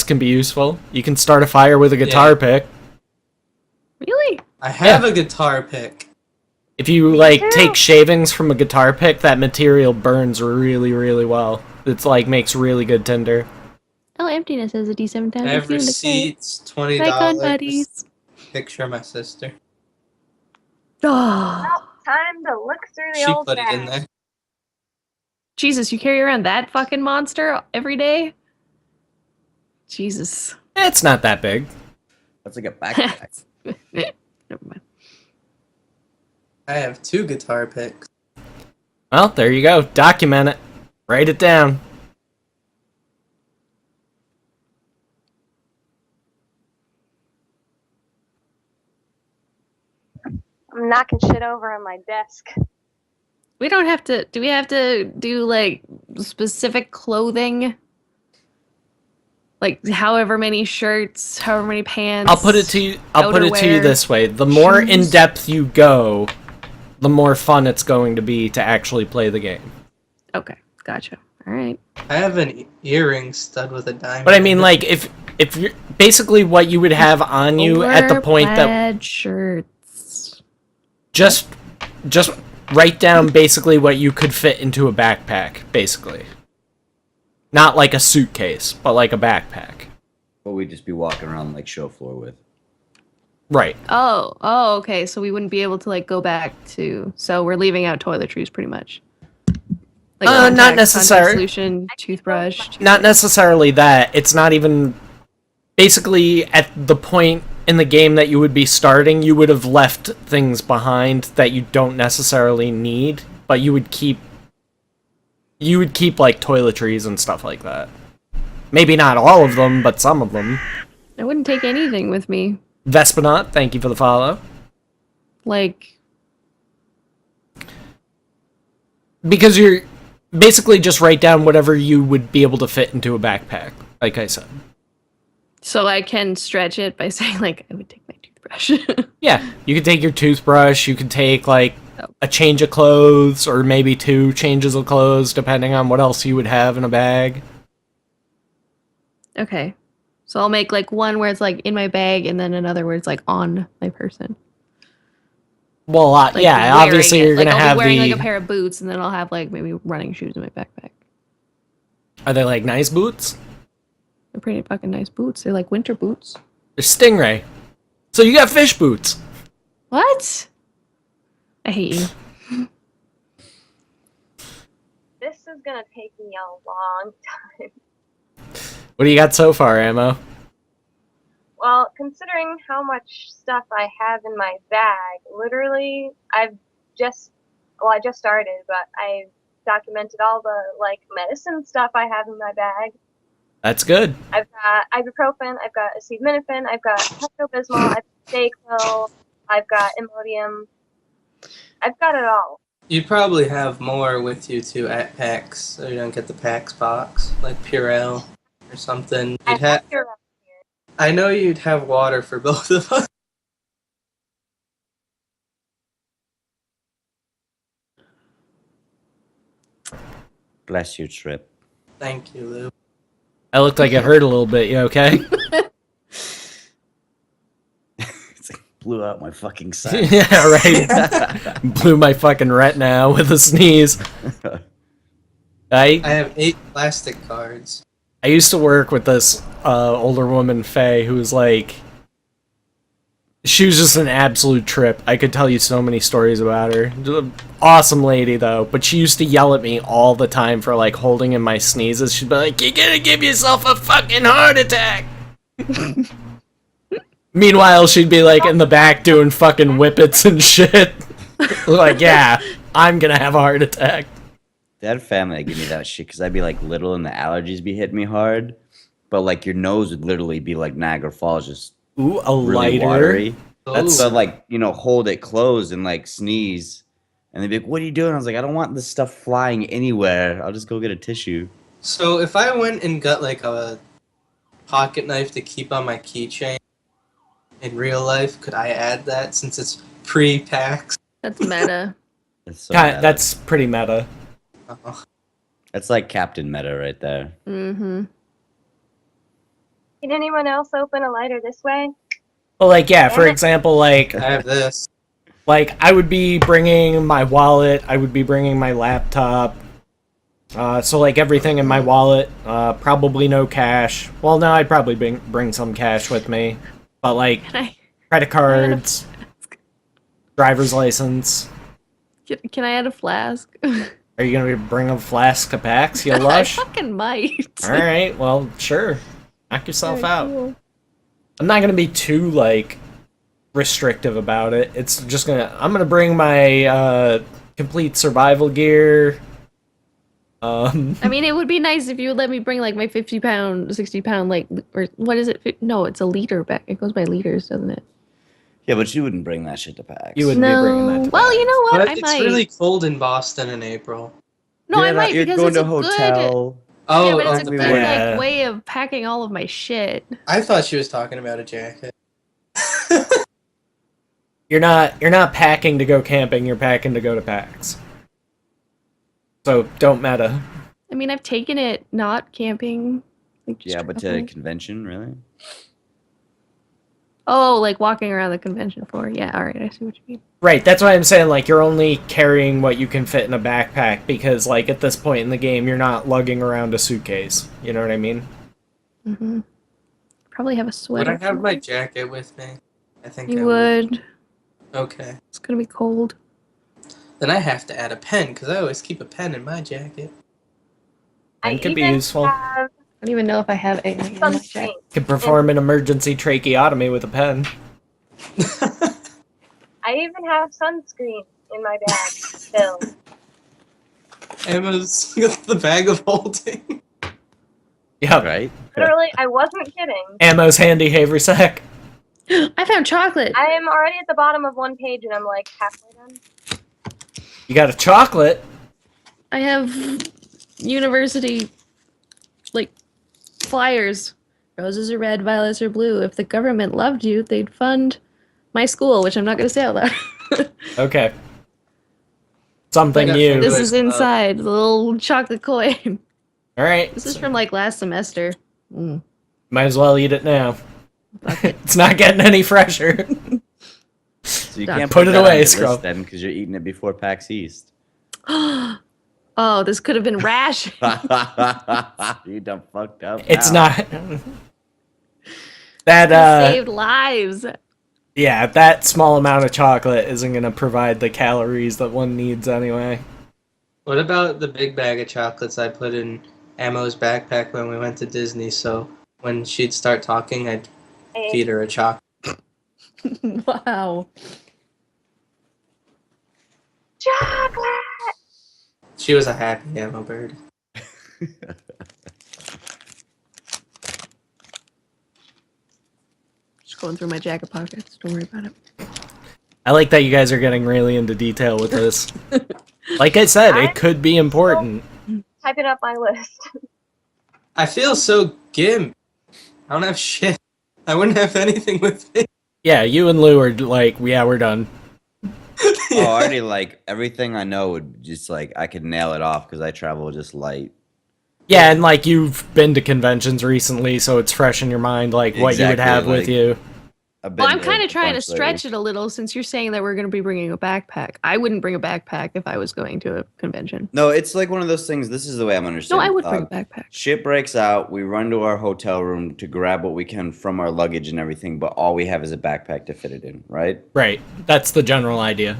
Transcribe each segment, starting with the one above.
picks can be useful. You can start a fire with a guitar pick. Really? I have a guitar pick. If you, take shavings from a guitar pick, that material burns really, really well. It's, makes really good tinder. Oh, Emptiness has a D7 I have receipts, $20. Icon buddies. Picture of my sister. Oh. Well, time to look through the She old put it in bag. there. Jesus, you carry around that fucking monster every day? Jesus. It's not that big. That's like a backpack. Never mind. I have 2 guitar picks. Well, there you go. Document it. Write it down. I'm knocking shit over on my desk. We don't have to. Do we have to do specific clothing? Like however many shirts, however many pants. I'll put it to you outerwear, this way. The more shoes. in depth you go, the more fun it's going to be to actually play the game. Okay, gotcha. All right. I have an earring stud with a diamond. But I mean, if you're basically what you would have on you at the point that plaid shirts. just write down basically what you could fit into a backpack, basically. Not like a suitcase, but like a backpack. What we'd just be walking around like show floor with. Right. Oh, okay. So we wouldn't be able to go back to. So we're leaving out toiletries pretty much. Not necessarily. Solution, toothbrush. Not necessarily that. It's not even. Basically, at the point in the game that you would be starting, you would have left things behind that you don't necessarily need, but you would keep toiletries and stuff like that. Maybe not all of them, but some of them. I wouldn't take anything with me. Vespanot, thank you for the follow. Because you're basically just write down whatever you would be able to fit into a backpack, like I said. So I can stretch it by saying I would take my toothbrush. Yeah, you could take your toothbrush, you could take a change of clothes, or maybe 2 changes of clothes, depending on what else you would have in a bag. Okay. So I'll make one where it's in my bag and then another where it's on my person. Well, yeah, obviously you're gonna I'll have be wearing a pair of boots and then I'll have maybe running shoes in my backpack. Are they nice boots? They're pretty fucking nice boots. They're winter boots. They're Stingray. So you got fish boots. What? I hate you. This is gonna take me a long time. What do you got so far, Ammo? Well, considering how much stuff I have in my bag, literally, I just started, but I documented all the, medicine stuff I have in my bag. That's good. I've got ibuprofen, I've got acetaminophen, I've got Pepto-Bismol, I've got Dayquil, I've got Imodium. I've got it all. You'd probably have more with you too at PAX, so you don't get the PAX box, like Purell or something. I have Purell. I know you'd have water for both of us. Bless you, Trip. Thank you, Lou. I looked like it hurt a little bit. You okay? Blew out my fucking side. Yeah, right. Blew my fucking retina out with a sneeze. I have 8 plastic cards. I used to work with this older woman, Faye, who was she was just an absolute trip. I could tell you so many stories about her. Awesome lady, though, but she used to yell at me all the time for, holding in my sneezes. She'd be like, "You're gonna give yourself a fucking heart attack!" Meanwhile, she'd be, in the back doing fucking whippets and shit. Yeah, I'm gonna have a heart attack. They had family that give me that shit because I'd be little and the allergies be hitting me hard, but your nose would literally be like Niagara Falls, just Ooh, a really lighter. watery. That's So hold it closed and sneeze, and they'd be like, "What are you doing?" I was like, "I don't want this stuff flying anywhere. I'll just go get a tissue." So if I went and got a pocket knife to keep on my keychain in real life, could I add that since it's pre-PAX? That's meta. It's so God, meta. that's pretty meta. Oh. That's like Captain Meta right there. Mm-hmm. Can anyone else open a lighter this way? Well, like, yeah, for example, like, I have this. I would be bringing my wallet, I would be bringing my laptop, so, like, everything in my wallet, probably no cash. Well, no, I'd probably bring some cash with me, but, like, Can I credit cards, driver's license. can I add a flask? Are you gonna bring a flask to PAX, you I lush? fucking might. Alright, well, sure. Knock yourself Very out. cool. I'm not gonna be too, like, restrictive about it. It's just I'm gonna bring my, complete survival gear. I mean, it would be nice if you would let me bring like my 50-pound, 60-pound, like, or what is it? No, it's a liter back. It goes by liters, doesn't it? Yeah, but you wouldn't bring that shit to PAX. You wouldn't be bringing that No. to Well, PAX. you know what? But I it's might. really cold in Boston in April. No, I You're might you're because going it's to a a good. hotel. Oh, Yeah, but it's a we good were- Yeah. like way of packing all of my shit. I thought she was talking about a jacket. You're not packing to go camping, you're packing to go to PAX. So, don't meta. I mean, I've taken it not camping. Like, just Yeah, but to a traveling. convention, really? Oh, like walking around the convention floor. Yeah, all right, I see what you mean. Right, that's why I'm saying, like, you're only carrying what you can fit in a backpack, because, like, at this point in the game, you're not lugging around a suitcase. You know what I mean? Mm-hmm. Probably have a Would sweater. I have my jacket with me? I think I You would. Okay. It's gonna be cold. Then I have to add a pen, because I always keep a pen in my jacket. Pen could be even useful. have I don't even know if I have anything in my sunscreen. jacket. Could perform an emergency tracheotomy with a pen. I even have sunscreen in my bag still. Emma's got the bag of holding. Yep. Right? Literally, I wasn't kidding. Ammo's handy haversack. I found chocolate. I am already at the bottom of one page and I'm like halfway done. You got a chocolate. I have university, like, flyers. Roses are red, violets are blue. If the government loved you, they'd fund my school, which I'm not going to say out loud. Okay. Something I got new. This Good. is inside the little chocolate coin. Alright. This is from like last semester. Mm. Might as well eat it now. Fuck it. It's not getting any fresher. So you Done. can't Put put it that on away, your list Scrub. then, because you're eating it before PAX East. Oh, this could have been rash. You done fucked up. It's now. not. That, Saved lives. yeah, that small amount of chocolate isn't going to provide the calories that one needs anyway. What about the big bag of chocolates I put in Ammo's backpack when we went to Disney? So when she'd start talking, I'd feed her a chocolate. Wow. Chocolate! She was a happy Ammo bird. Just going through my jacket pockets. Don't worry about it. I like that you guys are getting really into detail with this. Like I said, it could be important. Typing up my list. I feel so gimp. I don't have shit. I wouldn't have anything with me. Yeah, you and Lou are like, yeah, we're done. Oh, already like everything I know would just like I could nail it off because I travel just light. Yeah, and like you've been to conventions recently, so it's fresh in your mind, like what you would Exactly, have with like- you. I've Well, been I'm to kind a of trying to bunch stretch lately. it a little since you're saying that we're going to be bringing a backpack. I wouldn't bring a backpack if I was going to a convention. No, it's like one of those things. This is the way I'm No, understanding. I would bring a backpack. Shit breaks out. We run to our hotel room to grab what we can from our luggage and everything, but all we have is a backpack to fit it in, right? Right. That's the general idea.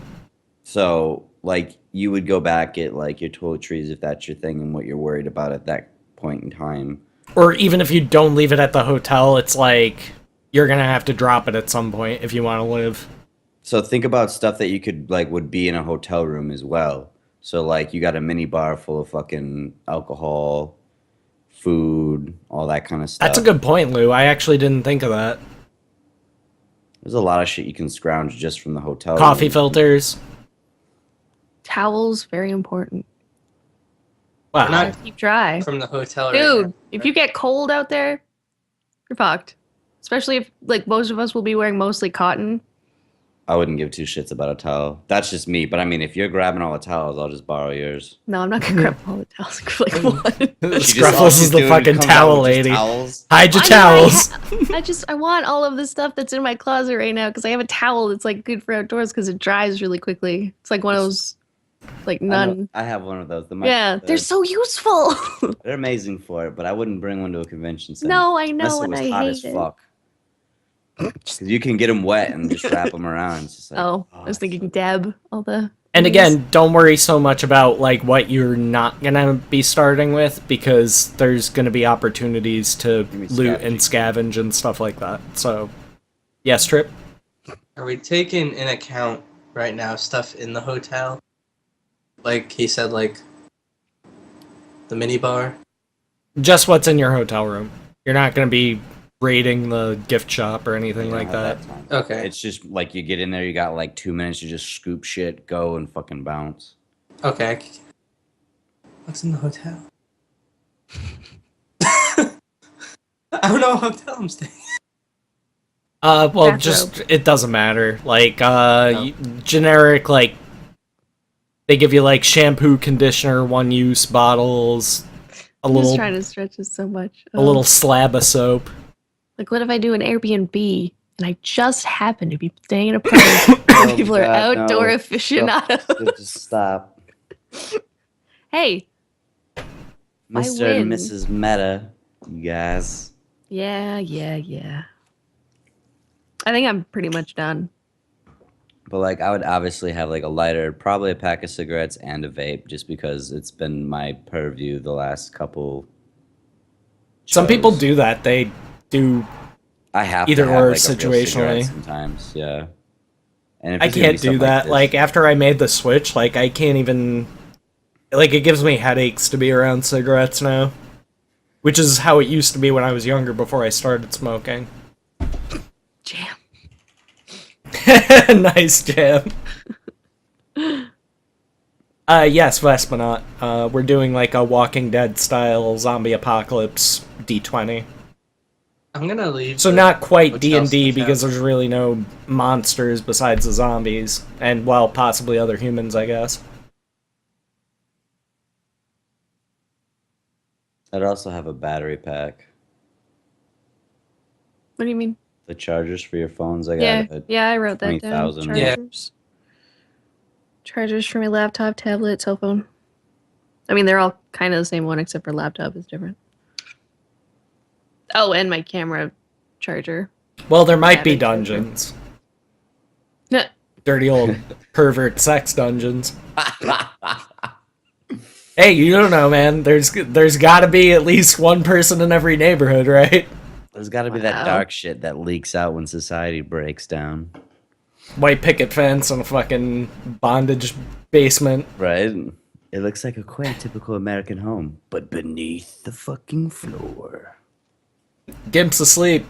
So, like, you would go back at like your toiletries if that's your thing and what you're worried about at that point in time. Or even if you don't leave it at the hotel, it's like you're gonna have to drop it at some point if you want to live. So think about stuff that you could like would be in a hotel room as well. So like you got a mini bar full of fucking alcohol, food, all that kind of stuff. That's a good point, Lou. I actually didn't think of that. There's a lot of shit you can scrounge just from the hotel Coffee room. filters. Towels, very important. Wow. Not Keep dry. from the hotel. right Dude, now. if you get cold out there, you're fucked. Especially if, like, most of us will be wearing mostly cotton. I wouldn't give two shits about a towel. That's just me. But I mean, if you're grabbing all the towels, I'll just borrow yours. No, I'm not gonna grab all the towels. Like what? All Scruffles is the she's doing fucking comes out towel with just lady. towels. Hide your I towels. I want all of the stuff that's in my closet right now because I have a towel that's like good for outdoors because it dries really quickly. It's like one of those, like I know, none. I have one of those. Yeah, they're so useful. they're amazing for it, but I wouldn't bring one to a convention center. No, I Unless know, it and was I hot hate as it. fuck. 'Cause you can get them wet and just wrap them around. It's just like, Oh, I was it's thinking so- dab all the. And things. again, don't worry so much about like what you're not gonna be starting with because there's gonna be opportunities to Give me loot and scavenging. scavenge and stuff like that. So, yes, Trip. Are we taking in account right now stuff in the hotel? Like he said, like the minibar. Just what's in your hotel room. You're not gonna be raiding the gift shop or anything you don't like have that. time. Okay. It's just like you get in there, you got like 2 minutes, you just scoop shit, go and fucking bounce. Okay. What's in the hotel? I don't know what hotel I'm staying. Well, Bathrobe. just it doesn't matter. Like, No. generic like they give you like shampoo, conditioner, one-use bottles, a I'm just little trying to stretch this so much. a little slab of soap. Like, what if I do an Airbnb and I just happen to be staying in a place where Oh, people are God, outdoor no. aficionados? Just stop. Hey, Mr. win. and Mrs. Meta, you guys. yeah. I think I'm pretty much done. But like, I would obviously have like a lighter, probably a pack of cigarettes and a vape, just because it's been my purview the last couple. Some people shows. do that. They do. I have either to have, or like, a real cigarette situationally. sometimes, yeah. And if I it's gonna be can't do something that. this- Like after I made the switch, like I can't even. Like it gives me headaches to be around cigarettes now, which is how it used to be when I was younger before I started smoking. Jam. Nice jam. Yes, Vespanot. We're doing like a Walking Dead style zombie apocalypse D20. I'm gonna leave. So the not quite hotel D&D stuff because out. there's really no monsters besides the zombies and well, possibly other humans, I guess. I'd also have a battery pack. What do you mean? The chargers for your phones. I got Yeah, a yeah, I wrote that down. 20,000. Yeah. Chargers for my laptop, tablet, cell phone. I mean, they're all kind of the same one, except for laptop is different. Oh, and my camera charger. Well, there might be Battery charger. dungeons. Nah. Dirty old pervert sex dungeons. Hey, you don't know, man. There's got to be at least one person in every neighborhood, right? There's got to be that Wow. dark shit that leaks out when society breaks down, White picket fence and a fucking bondage basement. right? It looks like a quaint, typical American home, but beneath the fucking floor. Gimp's asleep.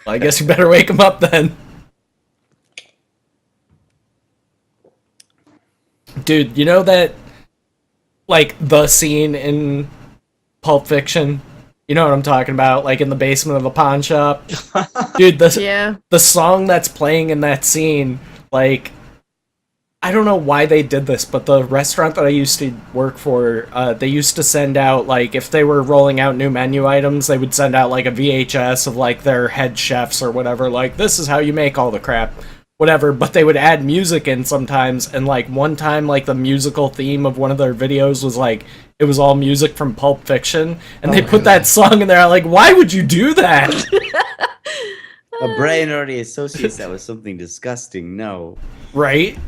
Well, I guess you better wake him up then. Dude, you know that, like, the scene in Pulp Fiction? You know what I'm talking about? Like, in the basement of a pawn shop? Dude, Yeah. the song that's playing in that scene, like, I don't know why they did this, but the restaurant that I used to work for, they used to send out, like, if they were rolling out new menu items, they would send out, like, a VHS of, like, their head chefs or whatever, like, this is how you make all the crap, whatever, but they would add music in sometimes, and, like, one time, like, the musical theme of one of their videos was, like, it was all music from Pulp Fiction, and they put that song in there, like, why would you do that? A brain already associates that with something disgusting. No. Right?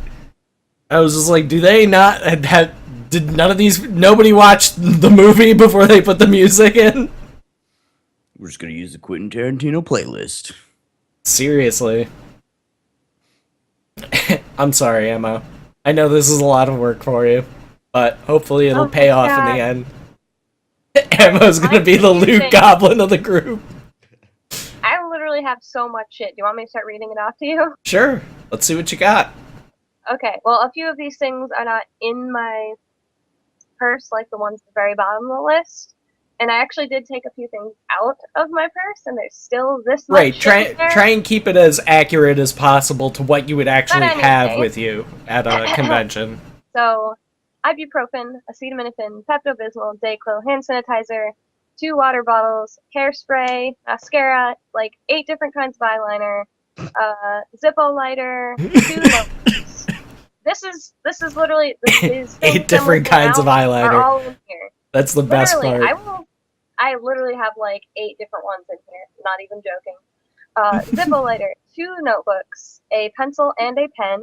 I was just like, do they not did none of these nobody watched the movie before they put the music in? We're just gonna use the Quentin Tarantino playlist. Seriously. I'm sorry, Emma. I know this is a lot of work for you, but hopefully it'll Oh my pay off in God. the end. Emma's gonna I'm be the loot confusing. goblin of the group. I literally have so much shit. Do you want me to start reading it off to you? Sure. Let's see what you got. Okay, well, a few of these things are not in my purse, like the ones at the very bottom of the list. And I actually did take a few things out of my purse, and there's still this much Right, shit in there. try and keep it as accurate as possible to what you would actually any have case. with you at a convention. So, ibuprofen, acetaminophen, Pepto-Bismol, Dayquil, hand sanitizer, 2 water bottles, hairspray, mascara, like 8 different kinds of eyeliner, Zippo lighter, 2 notebooks. This is literally these things 8 different I'm kinds of listing out are eyeliner. all in here. That's the best Literally, part. I literally have like 8 different ones in here. Not even joking. Zippo lighter, 2 notebooks, a pencil and a pen.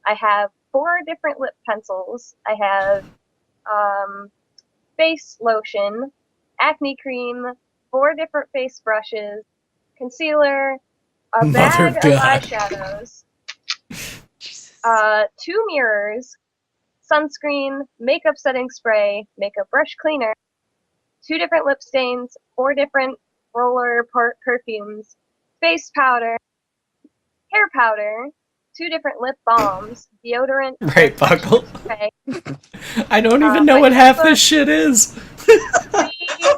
I have 4 different lip pencils. I have face lotion, acne cream, 4 different face brushes, concealer, a Mother bag of of God. eyeshadows, 2 mirrors, sunscreen, makeup setting spray, makeup brush cleaner, 2 different lip stains, 4 different roller perfumes, face powder, hair powder, 2 different lip balms, deodorant, Right, Buckle. spray, I don't even know my what half notebook. this shit is.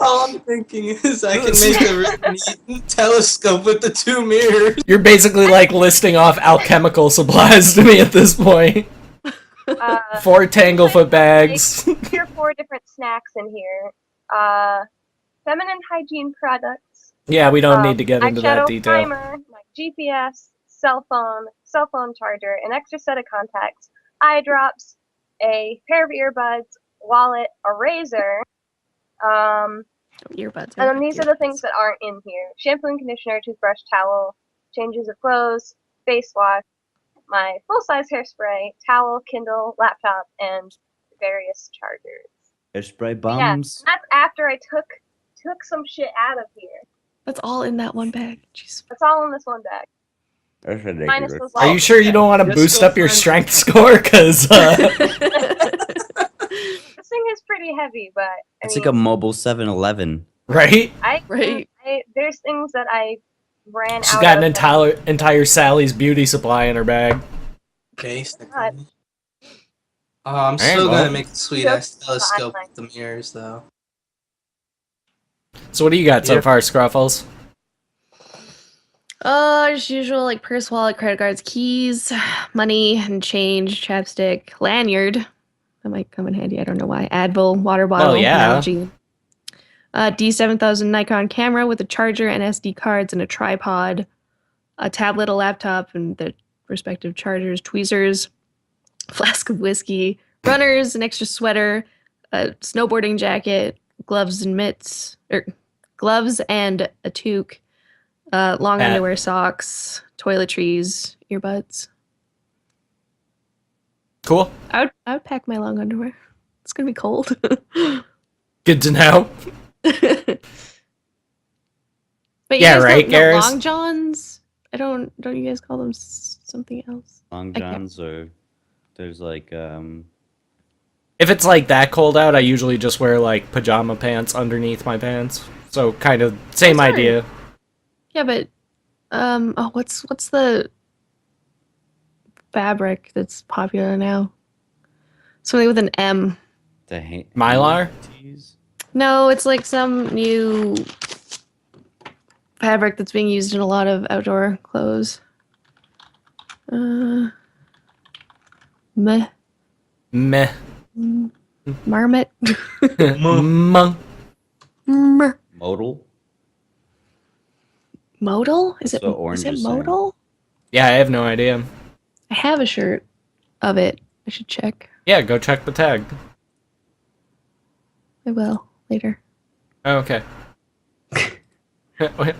All I'm thinking is I can make a really neat telescope with the 2 mirrors. You're basically like listing off alchemical supplies to me at this point. 4 Tanglefoot bags. 3 or 4 different snacks in here. Feminine hygiene products. Yeah, we don't need to get into that Eyeshadow detail. primer, my GPS, cell phone charger, an extra set of contacts, eye drops, a pair of earbuds, wallet, a razor. Earbuds. And then these are the things that aren't in here: shampoo and conditioner, toothbrush, towel, changes of clothes, face wash, my full-size hairspray, towel, Kindle, laptop, and various chargers. Hairspray Yeah, and bombs. that's after I took some shit out of here. That's all in that one bag. Jeez. That's all in this one bag. That's Minus ridiculous. those Are you lights. sure you don't want to Just boost go up your find- strength score? Because This thing is pretty heavy, but I It's mean, like a mobile 7-Eleven. right? Right. There's things that I ran She's out got an of. entire Sally's beauty supply in her bag. Basically. God. Oh, I'm Alright, still well. gonna make a sweet ass Just telescope fine. with the mirrors, though. So what do you got so Yeah. far, Scruffles? As usual, like purse, wallet, credit cards, keys, money and change, chapstick, lanyard. That might come in handy. I don't know why. Advil, water bottle, yeah. Nalgene. D7000 Nikon camera with a charger and SD cards and a tripod, a tablet, a laptop, and the respective chargers, tweezers, flask of whiskey, runners, an extra sweater, a snowboarding jacket, gloves and mitts, or gloves and a toque, long Hat. underwear, socks, toiletries, earbuds. Cool. I would pack my long underwear. It's gonna be cold. Good to know. But Yeah, you guys right, know Garrus? long johns. Don't you guys call them something else? Long I can't- johns or there's like If it's like that cold out, I usually just wear like pajama pants underneath my pants. So kind of same That's fine. idea. Yeah, but what's the fabric that's popular now? Something with an M. the Mylar? tees. No, it's like some new fabric that's being used in a lot of outdoor clothes. Meh. Meh. Marmot. Mung. Mer. Modal. Modal? Is That's it what Orange is it is saying. modal? Yeah, I have no idea. I have a shirt of it. I should check. Yeah, go check the tag. I will later. Okay.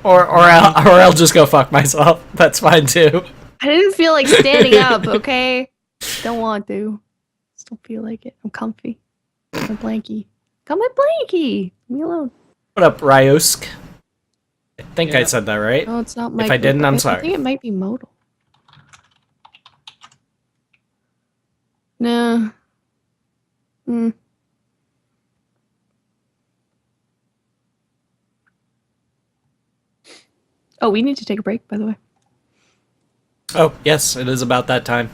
or I'll just go fuck myself. That's fine too. I didn't feel like standing up, okay? Don't want to. Just don't feel like it. I'm comfy. My blankie. Got my blankie. Leave me alone. What up, Ryosk? I think I Yeah. said that right. No, it's not my. If I didn't, I'm I sorry. think it might be modal. No. Hmm. Oh, we need to take a break, by the way. Oh, yes, it is about that time.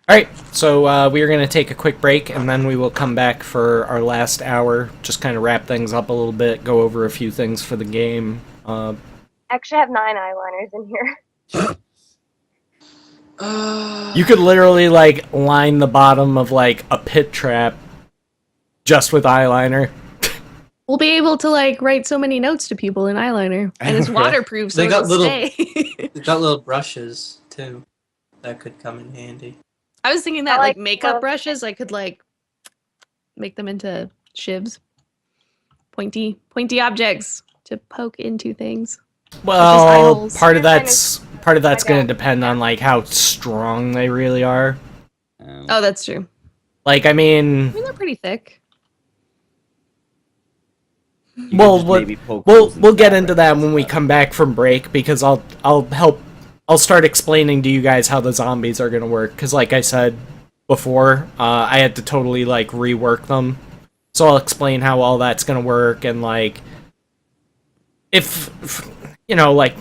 All right, so we are going to take a quick break, and then we will come back for our last hour. Just kind of wrap things up a little bit, go over a few things for the game. I actually have 9 eyeliners in here. You could literally like line the bottom of like a pit trap just with eyeliner. We'll be able to like write so many notes to people in eyeliner, and it's waterproof, so They got it'll little- stay. They got little brushes too. That could come in handy. I was thinking that I like like makeup little- brushes, I could like make them into shivs, pointy objects to poke into things. eye Well, holes. part of They're kind that's going to Okay. depend on like how strong they really are. Oh, that's true. Like, I mean, I mean, they're pretty thick. You could well, just what- maybe poke holes in we'll get fabric into that and when we stuff. come back from break because I'll start explaining to you guys how the zombies are going to work because like I said before, I had to totally like rework them. So I'll explain how all that's going to work and like if you know like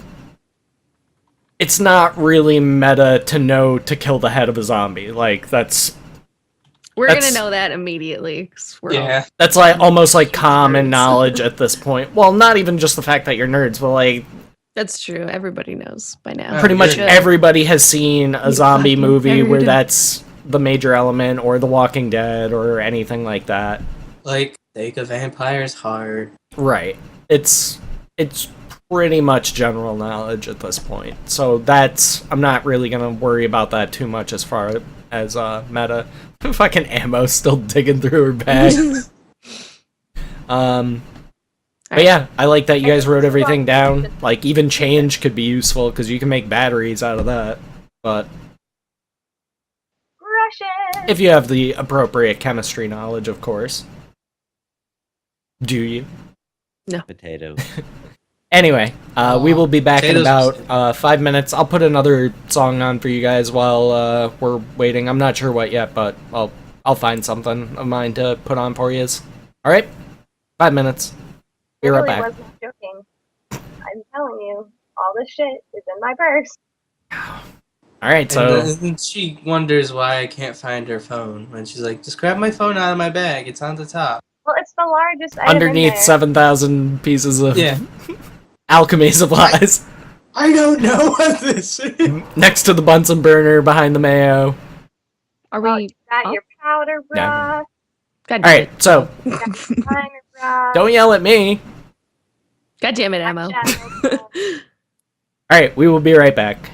it's not really meta to know to kill the head of a zombie. Like that's We're That's- gonna know that immediately. 'Cause we're all- Yeah. That's like almost like common Nerds. knowledge at this point. Well, not even just the fact that you're nerds, but like that's true. Everybody knows by now. pretty much good. everybody has seen a You zombie fucking movie where nerd. that's the major element, or The Walking Dead, or anything like that. Like take a vampire's heart. Right. It's pretty much general knowledge at this point. So that's I'm not really gonna worry about that too much as far as meta. Fucking Ammo still digging through her bag. But yeah, I like that you guys wrote everything down. Like even change could be useful because you can make batteries out of that. But Brushes! if you have the appropriate chemistry knowledge, of course. Do you? Potato. Anyway, we will be back in Potatoes about 5 minutes. I'll put another song on for you guys while we're waiting. I'm not sure what yet, but I'll find something of mine to put on for you. All right, 5 minutes. Be I right really back. wasn't joking. I'm telling you, all this shit is in my purse. All right, And so then she wonders why I can't find her phone. And she's like, just grab my phone out of my bag. It's on the top. Well, it's the largest item in underneath there. 7,000 pieces of Yeah. alchemy supplies, I don't know what this is. next to the Bunsen burner, behind the mayo. Are Well, we? you got Oh. your powder Yeah. brush, God All damn right, so liner brush, don't yell at me. God damn it, Ammo. eyeshadow. All right, we will be right back.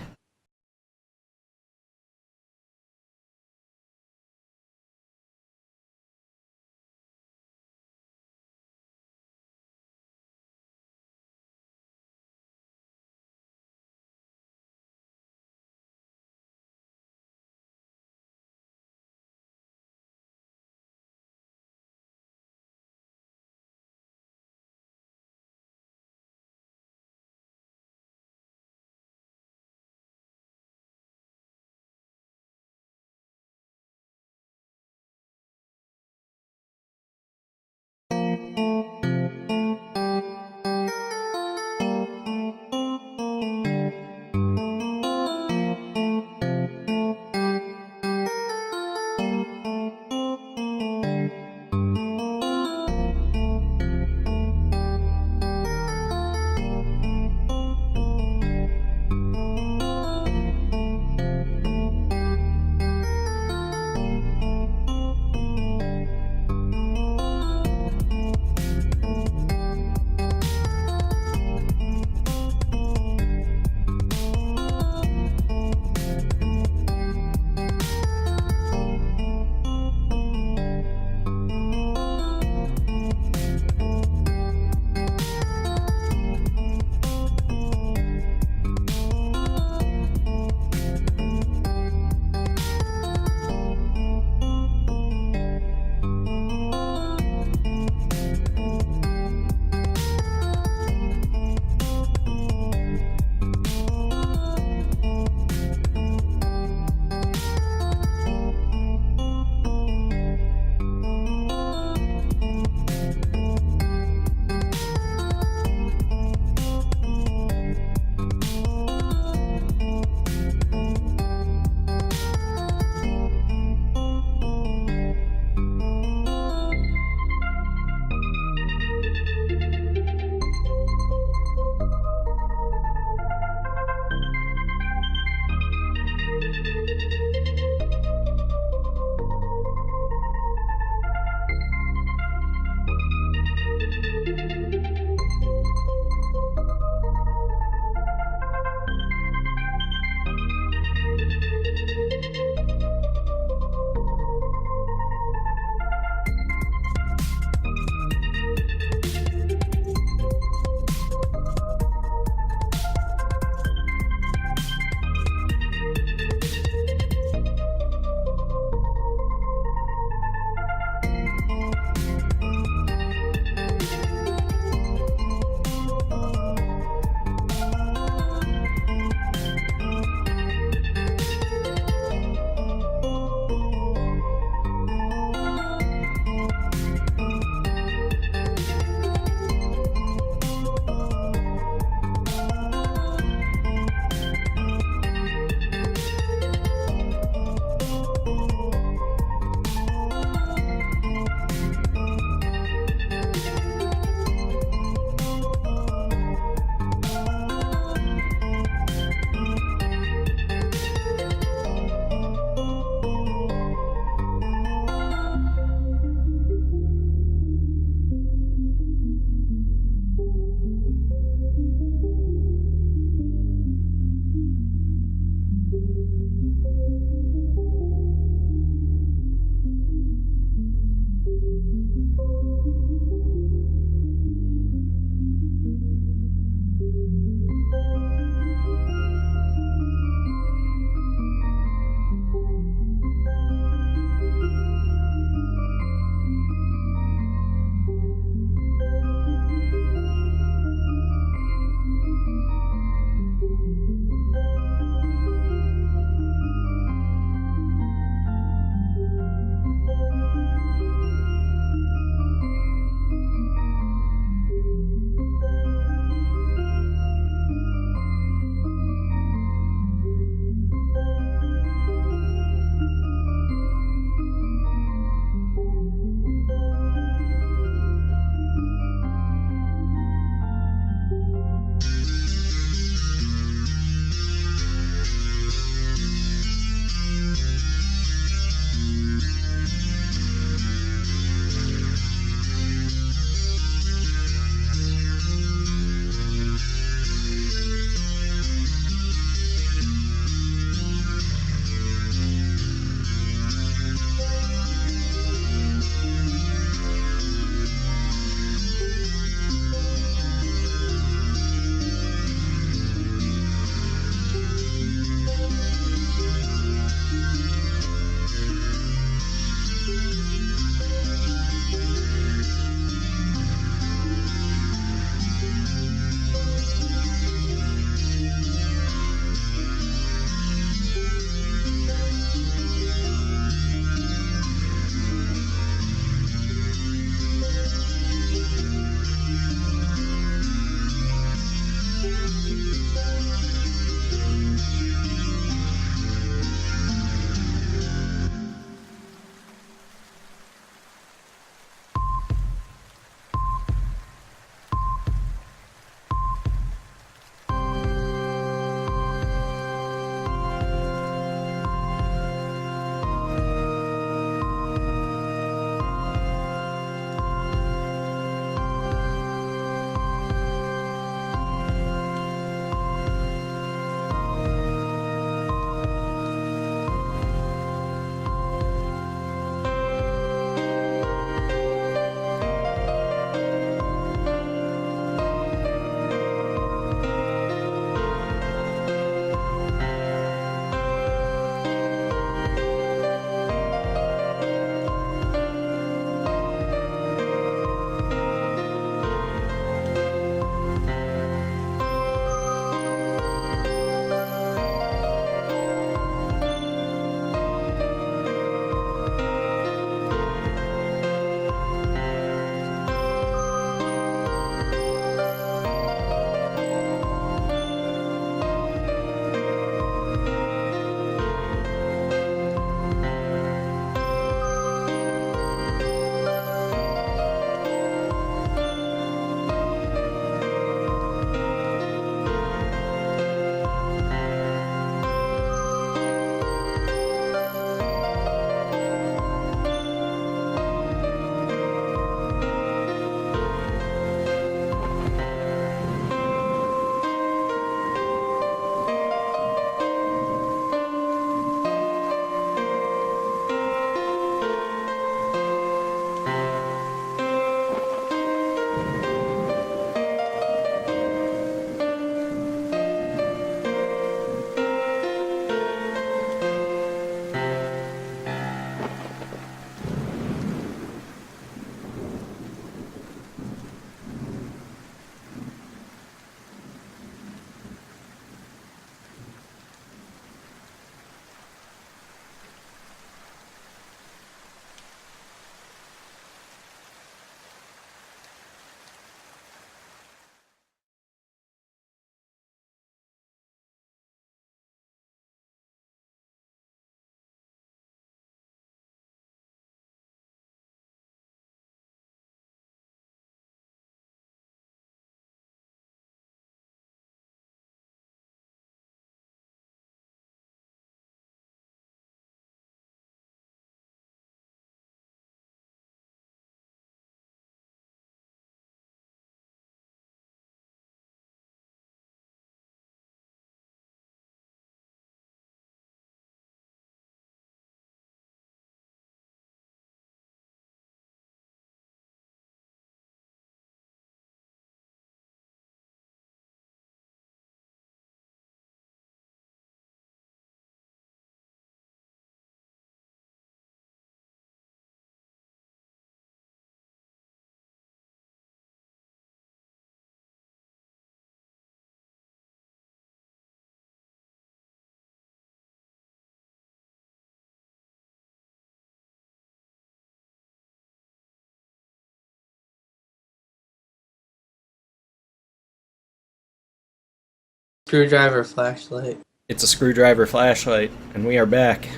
Screwdriver flashlight. It's a screwdriver flashlight, and we are back.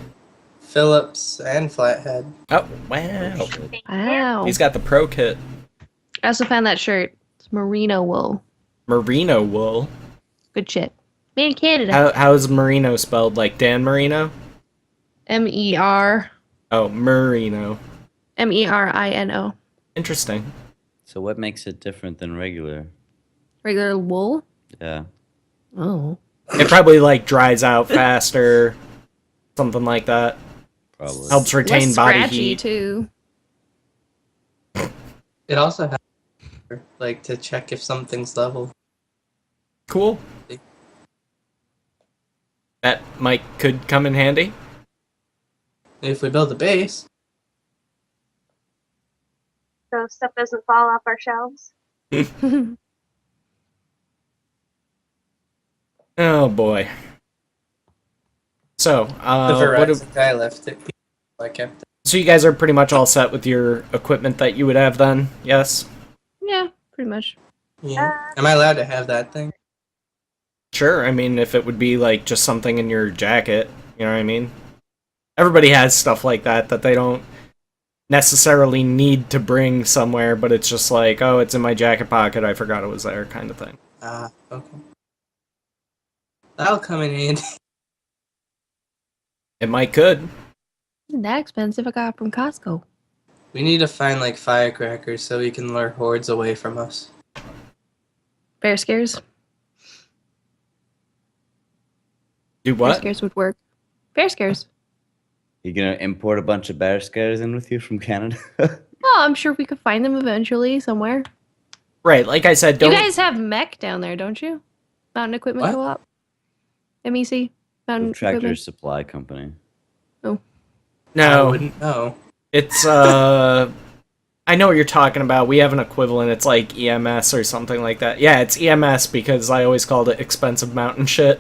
Phillips and flathead. Oh, wow. Wow. He's got the pro kit. I also found that shirt. It's merino wool. Merino wool. Good shit. Made in Canada. How's merino spelled? Like Dan Marino? M-E-R. Oh, merino. M-E-R-I-N-O. Interesting. So what makes it different than regular? Regular wool? Yeah. Oh. It probably like dries out faster. Something like that. Probably. Helps retain Less body scratchy, heat. too. It also has like to check if something's level. Cool. That might could come in handy. If we build a base, So stuff doesn't fall off our shelves. Oh boy. So, the what do, Verizon guy left it. I kept it. so you guys are pretty much all set with your equipment that you would have then? Yes? Yeah, pretty much. Yeah. Am I allowed to have that thing? Sure, I mean, if it would be like just something in your jacket, you know what I mean? Everybody has stuff like that they don't necessarily need to bring somewhere, but it's just like, oh, it's in my jacket pocket, I forgot it was there, kind of thing. Ah, okay. That'll come in handy. It might could. Isn't that expensive? I got it from Costco. We need to find like firecrackers so we can lure hordes away from us. Bear scares. Do Bear what? scares would work. Bear scares. You gonna import a bunch of bear scares in with you from Canada? Oh, I'm sure we could find them eventually somewhere. Right, like I said, don't... You guys have MEC down there, don't you? Mountain Equipment What? Co-op. MEC. Mountain Tractor Equipment. Supply Company. I No, wouldn't know. it's, I know what you're talking about. We have an equivalent. It's like EMS or something like that. Yeah, it's EMS because I always called it expensive mountain shit.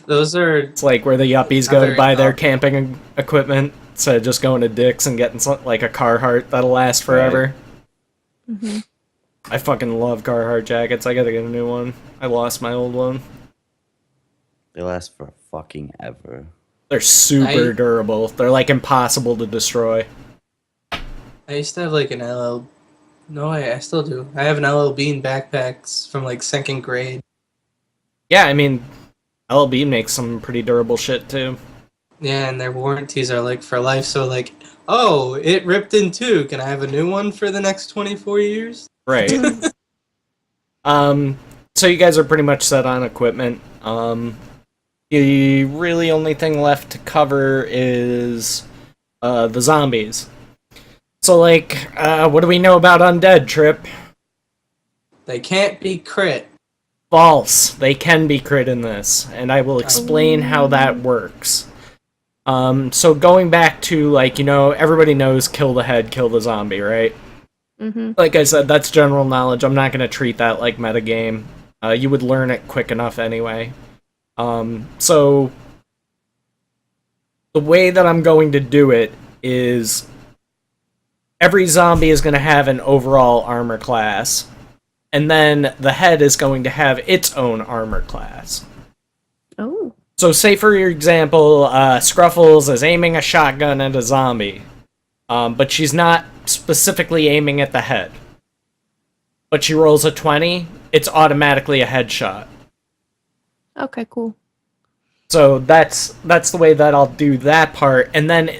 Those are It's like where the yuppies Not go to very buy their common. camping equipment instead of just going to Dick's and getting like a Carhartt that'll last forever. Mhm. I fucking love Carhartt jackets. I gotta get a new one. I lost my old one. They last for fucking ever. They're super I- durable. They're like impossible to destroy. I used to have like an LL. No, I still do. I have an LL Bean backpacks from like second grade. Yeah, I mean, LB makes some pretty durable shit too. Yeah, and their warranties are like for life. So like, oh, it ripped in two. Can I have a new one for the next 24 years? Right. So you guys are pretty much set on equipment. The really only thing left to cover is the zombies. So like, what do we know about undead, Trip? They can't be crit. False. They can be crit in this, and I will explain how that works. So going back to, like, you know, everybody knows kill the head, kill the zombie, right? Mm-hmm. Like I said, that's general knowledge. I'm not going to treat that like metagame. You would learn it quick enough anyway. So the way that I'm going to do it is every zombie is going to have an overall armor class, and then the head is going to have its own armor class. Oh. So say for example, Scruffles is aiming a shotgun at a zombie, but she's not specifically aiming at the head. But she rolls a 20, it's automatically a headshot. Okay, cool. So that's the way that I'll do that part. And then,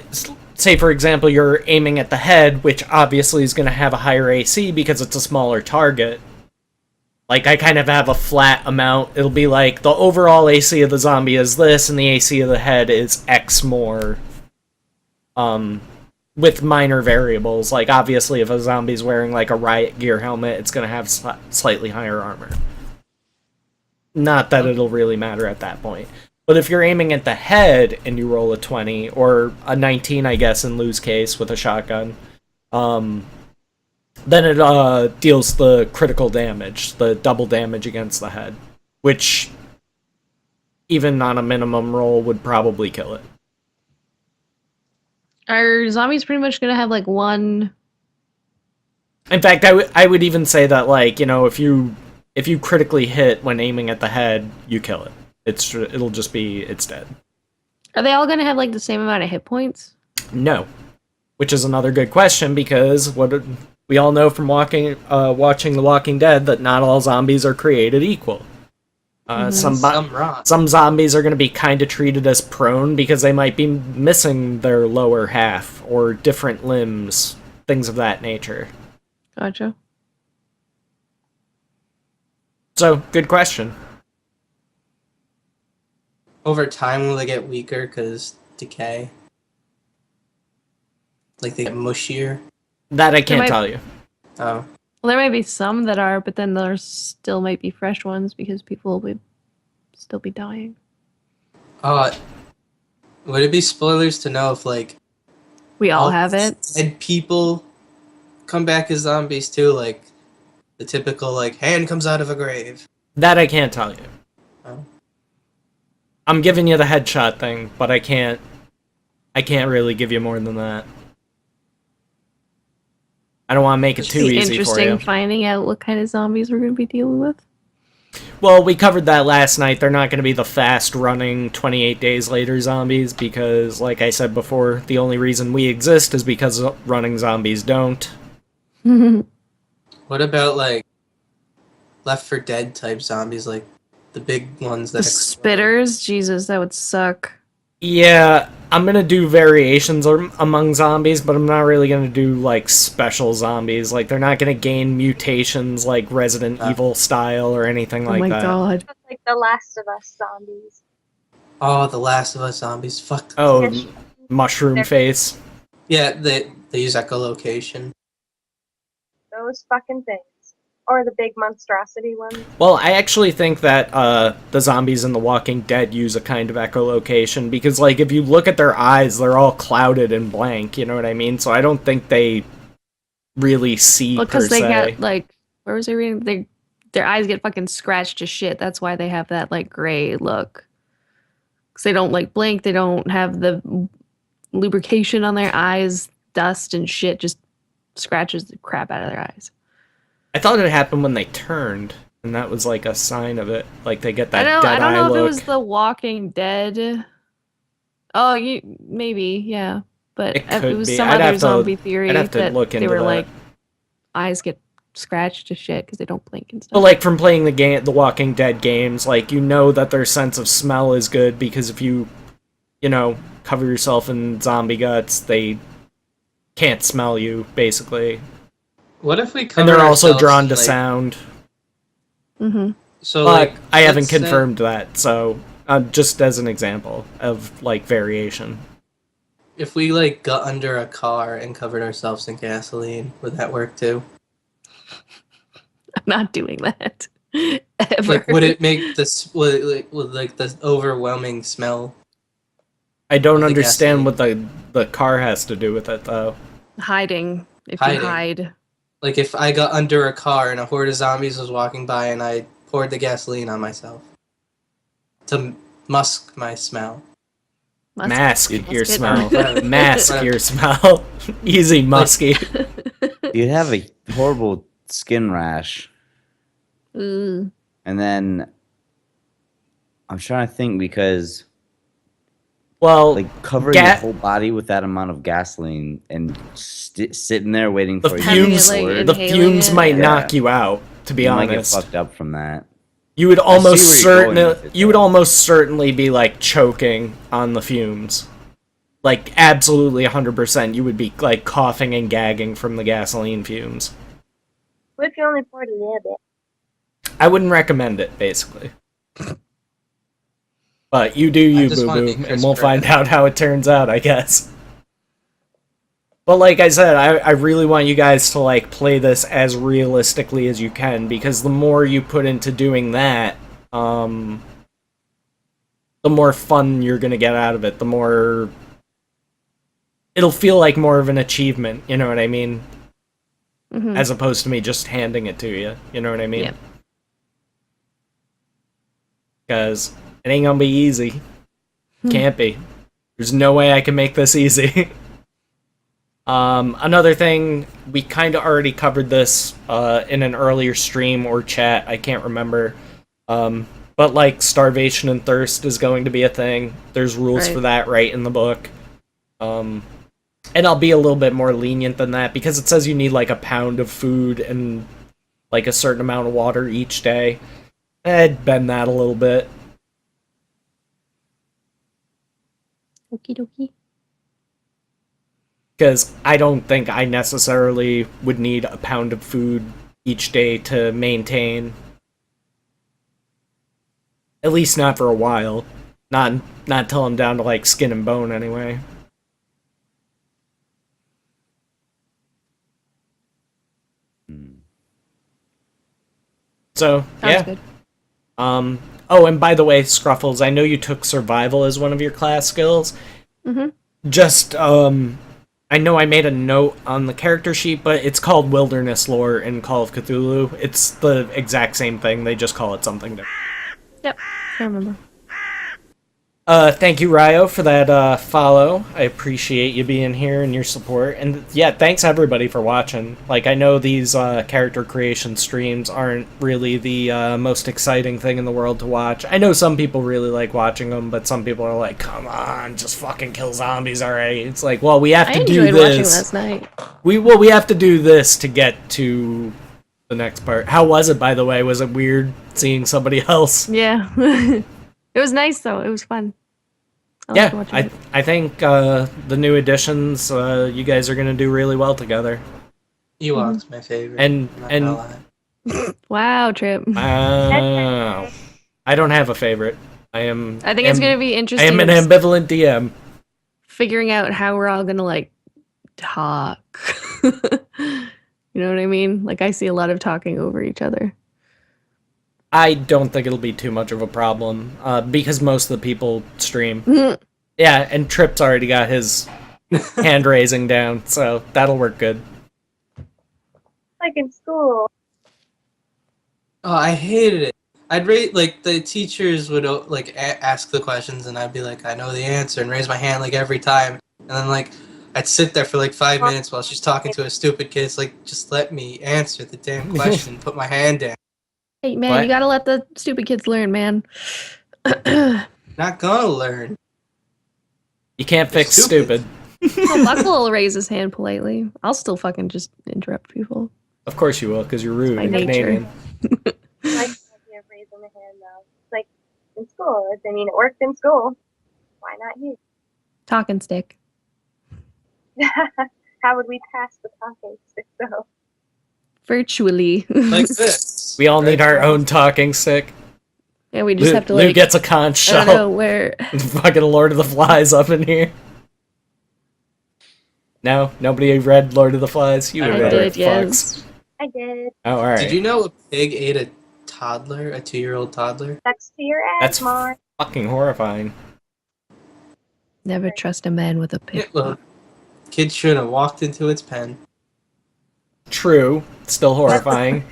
say for example, you're aiming at the head, which obviously is going to have a higher AC because it's a smaller target. Like, I kind of have a flat amount. It'll be like, the overall AC of the zombie is this, and the AC of the head is X more. With minor variables. Like, obviously, if a zombie's wearing, like, a riot gear helmet, it's going to have slightly higher armor. Not that it'll really matter at that point. But if you're aiming at the head and you roll a 20, or a 19, I guess, in Lou's case, with a shotgun, then it deals the critical damage, the double damage against the head, which, even on a minimum roll, would probably kill it. Are zombies pretty much gonna have like one? In fact, I would even say that, like, you know, if if you critically hit when aiming at the head, you kill it. It'll just be it's dead. Are they all gonna have like the same amount of hit points? No, which is another good question because we all know from watching The Walking Dead that not all zombies are created equal. Some wrong. Some zombies are going to be kind of treated as prone because they might be missing their lower half or different limbs, things of that nature. Gotcha. So, good question. Over time, will they get weaker because decay? Like they get mushier? That I can't might- tell you. Oh. Well, there might be some that are, but then there still might be fresh ones because people will still be dying. Would it be spoilers to know if, like, We all have it. dead people come back as zombies too? Like, the typical, like, hand comes out of a grave. That I can't tell you. Oh. I'm giving you the headshot thing, but I can't really give you more than that. I don't want to make it too It'd be easy for interesting you. finding out what kind of zombies we're going to be dealing with. Well, we covered that last night. They're not going to be the fast-running 28 days later zombies because, like I said before, the only reason we exist is because running zombies don't. What about, like, Left 4 Dead type zombies, like the big ones that The explode? spitters? Jesus, that would suck. Yeah, I'm going to do variations among zombies, but I'm not really going to do, like, special zombies. Like, they're not going to gain mutations like Resident Evil style or anything like oh my that. god. That's like the Last of Us zombies. Oh, the Last of Us zombies. Fuck. Oh, Yes. mushroom face. Yeah, they use echolocation. Those fucking things. Or the big monstrosity ones. Well, I actually think that the zombies in The Walking Dead use a kind of echolocation because, like, if you look at their eyes, they're all clouded and blank. You know what I mean? So I don't think they really see Well, per because they se. get, like, where was I reading? Their eyes get fucking scratched to shit. That's why they have that, like, gray look. Because they don't, like, blink. They don't have the lubrication on their eyes. Dust and shit just scratches the crap out of their eyes. I thought it happened when they turned, and that was like a sign of it. Like they get that I dead don't eye know if look. it was The Walking Dead. Oh, maybe, yeah. But It it could was be. some I'd other have to- zombie theory I'd have to that look they into were that. like, eyes get scratched to shit because they don't blink and stuff. But like from playing the Walking Dead games, like you know that their sense of smell is good because if you cover yourself in zombie guts, they can't smell you basically, What if we cover and they're also ourselves drawn in, to like, sound. Mm-hmm. So, But like, I haven't let's say- confirmed that, so just as an example of like variation. If we like got under a car and covered ourselves in gasoline, would that work too? I'm not doing that. Ever. Like, would it make this would like the overwhelming smell? I don't With the understand what the car has to do with it though. hiding? If Hiding. you hide. Like, if I got under a car and a horde of zombies was walking by and I poured the gasoline on myself to musk my smell. Mask Must your get- smell. Whatever. Mask Whatever. your smell. Easy, musky. You'd have a horrible skin rash. Ooh. And then I'm trying to think because Well, like covering Ga- your whole body with that amount of gasoline and sitting there waiting the for Having fumes, it, like, you the inhaling fumes it. might Yeah. knock you out. To be might get honest, fucked up from that. you would see almost where you're going with it, you would though. almost certainly be like choking on the fumes. Like absolutely 100%, you would be like coughing and gagging from the gasoline fumes. What if you only poured a little bit? I wouldn't recommend it, basically. But you do you, just boo wanna boo, be and Chris we'll Pratt. find out how it turns out, I guess. But like I said, I really want you guys to like play this as realistically as you can, because the more you put into doing that, the more fun you're gonna get out of it. The more it'll feel like more of an achievement. You know what I mean? Mhm. As opposed to me just handing it to you. You know what I mean? Yep. Because it ain't gonna be easy. Can't be. There's no way I can make this easy. Another thing, we kind of already covered this in an earlier stream or chat, I can't remember. But like starvation and thirst is going to be a thing. There's rules Right. for that right in the book. And I'll be a little bit more lenient than that because it says you need like a pound of food and like a certain amount of water each day. I'd bend that a little bit. Okie dokie. Because I don't think I necessarily would need a pound of food each day to maintain. At least not for a while. Not till I'm down to like skin and bone anyway. So, Sounds yeah. good. Oh, and by the way, Scruffles, I know you took survival as one of your class skills. Mhm. Just, I know I made a note on the character sheet, but it's called Wilderness Lore in Call of Cthulhu. It's the exact same thing, they just call it something different. Yep, I remember. Thank you, Ryo, for that, follow. I appreciate you being here and your support. And yeah, thanks everybody for watching. Like, I know these, character creation streams aren't really the, most exciting thing in the world to watch. I know some people really like watching them, but some people are like, come on, just fucking kill zombies already. It's like, well, we have I to do enjoyed watching this. last night. We have to do this to get to the next part. How was it, by the way? Was it weird seeing somebody else? Yeah. It was nice though. It was fun. I liked Yeah, watching it. I think the new additions, you guys are gonna do really well together. Ewok's my favorite. And I'm not and gonna lie. Wow, Trip. I don't have a favorite. I am. I think it's gonna be I interesting am an s- ambivalent DM. figuring out how we're all gonna like talk. You know what I mean? Like I see a lot of talking over each other. I don't think it'll be too much of a problem because most of the people stream. Mhm. Yeah, and Trip's already got his hand raising down, so that'll work good. Like in school. Oh, I hated it. I'd rate like the teachers would like ask the questions, and I'd be like, I know the answer, and raise my hand like every time, and then like I'd sit there for like 5 minutes while she's talking to a stupid kid. It's like, just let me answer the damn question. Put my hand down. Hey man, What? you gotta let the stupid kids learn, man. Not gonna learn. You can't fix Stupid. stupid. Well, Buckle will raise his hand politely. I'll still fucking just interrupt people. Of course you will, because you're rude my and nature. Canadian. I like the idea of raising the hand though. Like in school. I mean, it worked in school. Why not you? Talking stick. How would we pass the talking stick though? Virtually. Like this. We all need our own talking stick. Yeah, we just Lou, have to Lou like gets a conch I don't shell. know where Fucking Lord of the Flies up in here. No, nobody read Lord of the Flies. You I read read it, it, fucks. yes. I did. Oh, all right. Did you know a pig ate a toddler, a 2-year-old toddler? Sucks to your ass, That's Mark. fucking horrifying. Never trust a man with a Yeah, pick. well, kid should have walked into its pen. True. Still horrifying.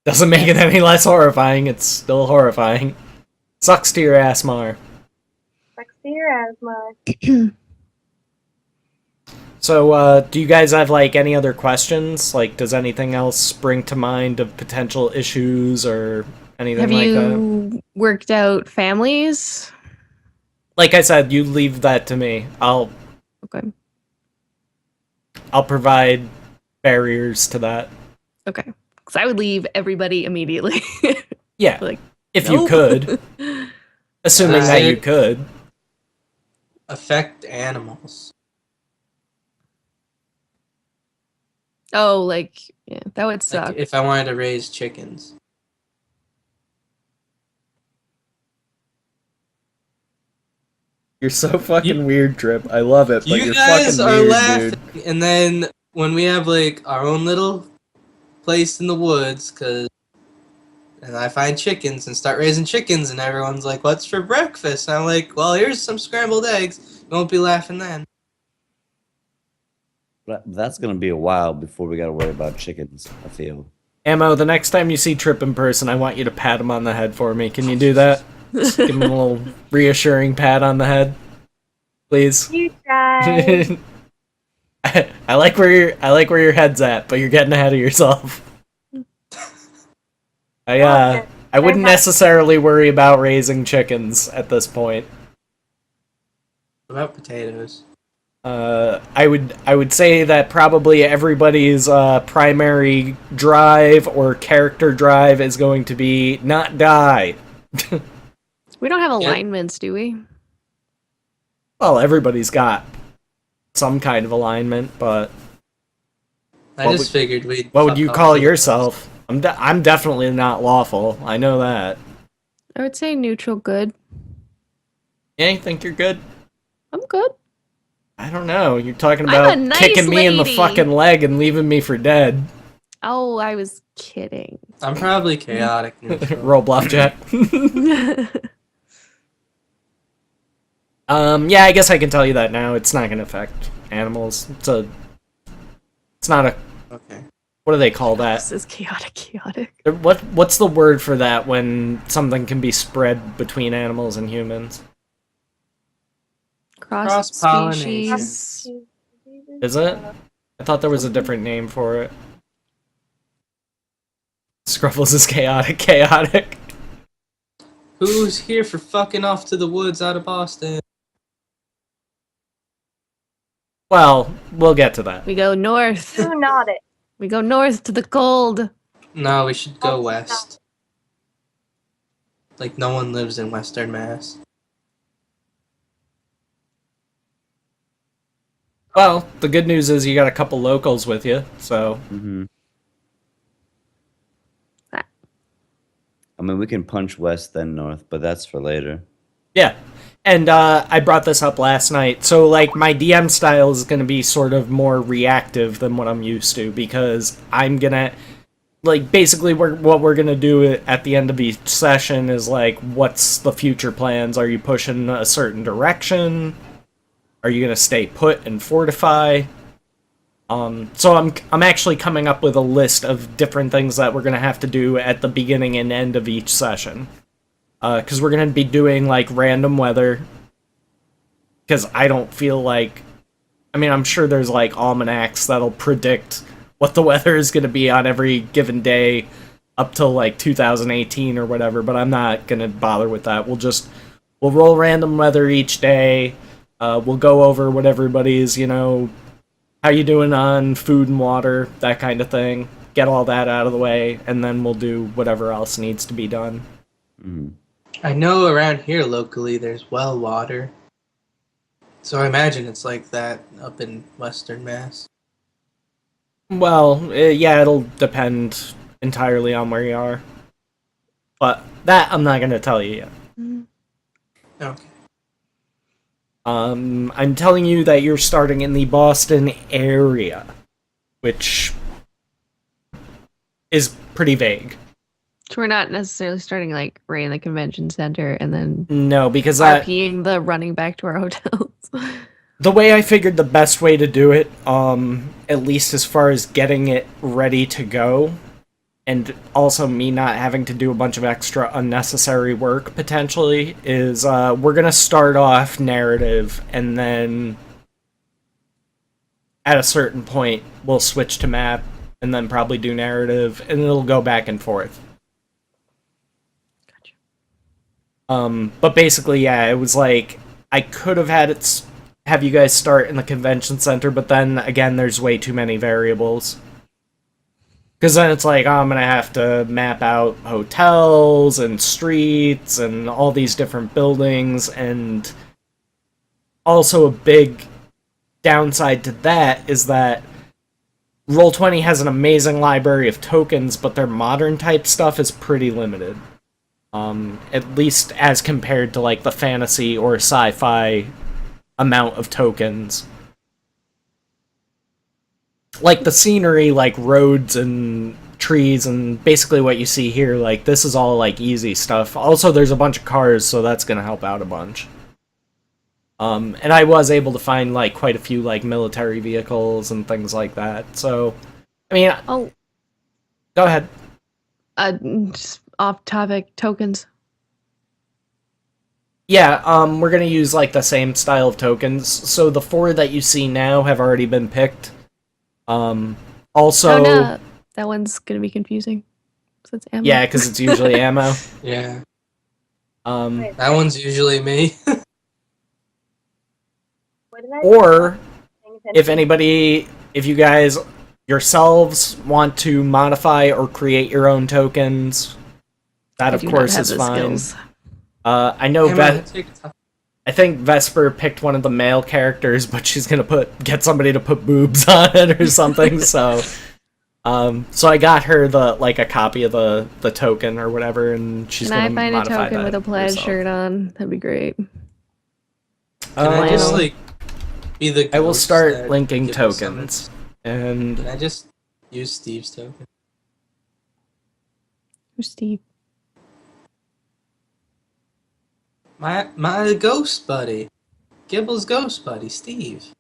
Doesn't make it any less horrifying. It's still horrifying. Sucks to your ass, Mar. Sucks to your ass, Mark. So, do you guys have, like, any other questions? Like, does anything else spring to mind of potential issues or anything Have like that? you worked out families? Like I said, you leave that to me. I'll Okay. provide barriers to that. Okay. Because I would leave everybody immediately. Yeah, Like, if you nope. could. Assuming that you Right. could. Affect animals. Oh, like, yeah, that would suck. Like if I wanted to raise chickens. You're so fucking weird, Drip. I love it, but You you're guys fucking are weird, laughing, dude. and then when we have like our own little place in the woods, and I find chickens and start raising chickens, and everyone's like, "What's for breakfast?" And I'm like, "Well, here's some scrambled eggs." You won't be laughing then. But that's gonna be a while before we gotta worry about chickens, I feel. Ammo, the next time you see Trip in person, I want you to pat him on the head for me. Can you do that? Just give him a little reassuring pat on the head. Please. You tried. I like where your head's at, but you're getting ahead of yourself. I wouldn't necessarily worry about raising chickens at this point. What about potatoes? I would say that probably everybody's primary drive or character drive is going to be not die. We don't have Yep. alignments, do we? Well, everybody's got some kind of alignment, but I What just figured we'd. what would fuck you off call with yourself? I'm definitely not lawful. I know that. I would say neutral good. Yeah, you think you're good? I'm good. I don't know. You're talking I'm about a nice kicking me in the lady. fucking leg and leaving me for dead. Oh, I was kidding. I'm probably chaotic neutral. Roll bluff, Jack. Yeah, I guess I can tell you that now. It's not going to affect animals. It's not a. Okay. What do they call that? This is chaotic. What's the word for that when something can be spread between animals and humans? Cross Cross-pollination. species. Is it? I thought there was a different name for it. Scruffles is chaotic. Who's here for fucking off to the woods out of Boston? Well, we'll get to that. We go north. Who nodded? We go north to the cold. No, we should go Oh, west. Like no one lives in Western Mass. Well, the good news is you got a couple locals with you, so Mm-hmm. I mean, we can punch west then north, but that's for later. yeah. And I brought this up last night. So, like, my DM style is going to be sort of more reactive than what I'm used to because I'm going to, like, basically what we're going to do at the end of each session is, like, what's the future plans? Are you pushing a certain direction? Are you going to stay put and fortify? So I'm actually coming up with a list of different things that we're going to have to do at the beginning and end of each session. Because we're going to be doing, like, random weather. Because I don't feel like... I mean, I'm sure there's, like, almanacs that'll predict what the weather is going to be on every given day up till, like, 2018 or whatever, but I'm not going to bother with that. We'll roll random weather each day. We'll go over what everybody's, how you doing on food and water, that kind of thing. Get all that out of the way, and then we'll do whatever else needs to be done. Mm-hmm. I know around here locally there's well water. So I imagine it's like that up in Western Mass. Well, yeah, it'll depend entirely on where you are. But that I'm not going to tell you yet. Okay. I'm telling you that you're starting in the Boston area, which is pretty vague. So we're not necessarily starting like right in the convention center and then No, because that RPing the running back to our hotels. the way I figured the best way to do it, at least as far as getting it ready to go, and also me not having to do a bunch of extra unnecessary work potentially, is we're gonna start off narrative and then at a certain point we'll switch to map and then probably do narrative and it'll go back and forth. But basically, yeah, it was like I could have had have you guys start in the convention center, but then again, there's way too many variables. Because then it's like, oh, I'm gonna have to map out hotels and streets and all these different buildings, and also a big downside to that is that Roll20 has an amazing library of tokens, but their modern type stuff is pretty limited. At least as compared to like the fantasy or sci-fi amount of tokens. Like the scenery, like roads and trees and basically what you see here, like this is all like easy stuff. Also there's a bunch of cars, so that's gonna help out a bunch. And I was able to find like quite a few like military vehicles and things like that. So I mean, Oh, go ahead. just off topic tokens. Yeah, we're gonna use like the same style of tokens. So the 4 that you see now have already been picked. Also, Oh no, that one's gonna be confusing. So it's ammo. yeah, because it's usually ammo. Yeah, Um, that one's usually me. What did I or paying if attention? if you guys yourselves want to modify or create your own tokens, that I of do not course have is the fine. skills. I know Damn it, TikTok. I think Vesper picked one of the male characters, but she's gonna get somebody to put boobs on it or something. So I got her a copy of the token or whatever, and she's Can I gonna find a modify token that with a plaid herself. shirt on? That'd be great. Can I just Flannel. like be the? I will ghost start that linking gives us tokens, summons? and Can I just use Steve's token? Who's Steve? My ghost buddy, Gibble's ghost buddy, Steve.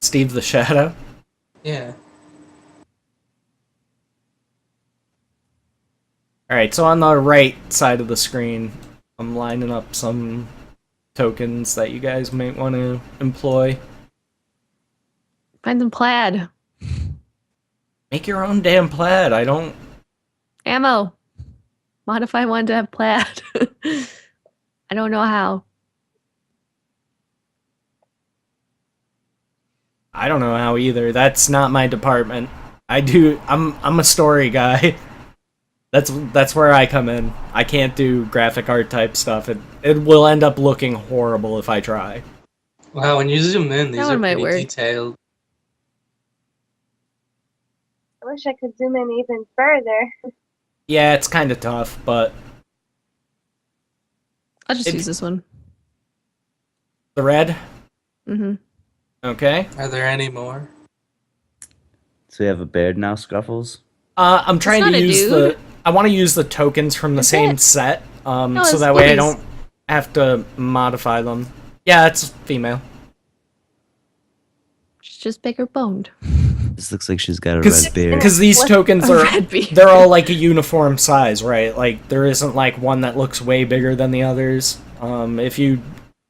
Steve the Shadow. Yeah. Alright, so on the right side of the screen, I'm lining up some tokens that you guys might want to employ. Find some plaid. Make your own damn plaid. I don't. Ammo. Modify one to have plaid. I don't know how. I don't know how either. That's not my department. I'm a story guy. That's where I come in. I can't do graphic art type stuff. It will end up looking horrible if I try. Wow, when you zoom in, these That are one might pretty work. detailed. I wish I could zoom in even further. Yeah, it's kind of tough, but I'll just It- use this one. the red. Mm-hmm. Okay. Are there any more? So we have a beard now, Scruffles? I'm trying not to a use dude. I want to use the tokens from the Is same it? set, No, so it's that way I boobies. don't have to modify them. Yeah, it's female. She's just bigger boned. This looks like she's got a Because red beard. because these What? tokens A are red beard. they're all like a uniform size, right? Like there isn't like one that looks way bigger than the others. If you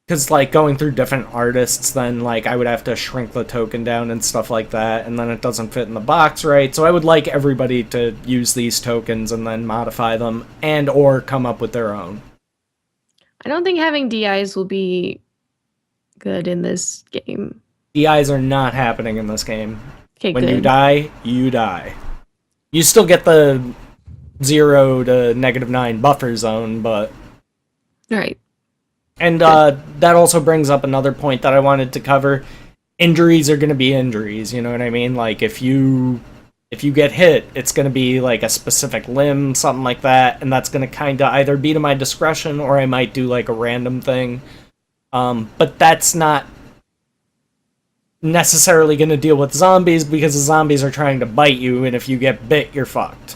because like going through different artists, then like I would have to shrink the token down and stuff like that, and then it doesn't fit in the box, right? So I would like everybody to use these tokens and then modify them and or come up with their own. I don't think having DIs will be good in this game. DIs are not happening in this game. Okay, When good. you die, you die. You still get the 0 to -9 buffer zone, but All right. and that also brings up another point that I wanted to cover. Injuries are going to be injuries, you know what I mean? Like if you get hit, it's going to be like a specific limb, something like that, and that's going to kind of either be to my discretion or I might do like a random thing. But that's not necessarily going to deal with zombies because the zombies are trying to bite you, and if you get bit, you're fucked.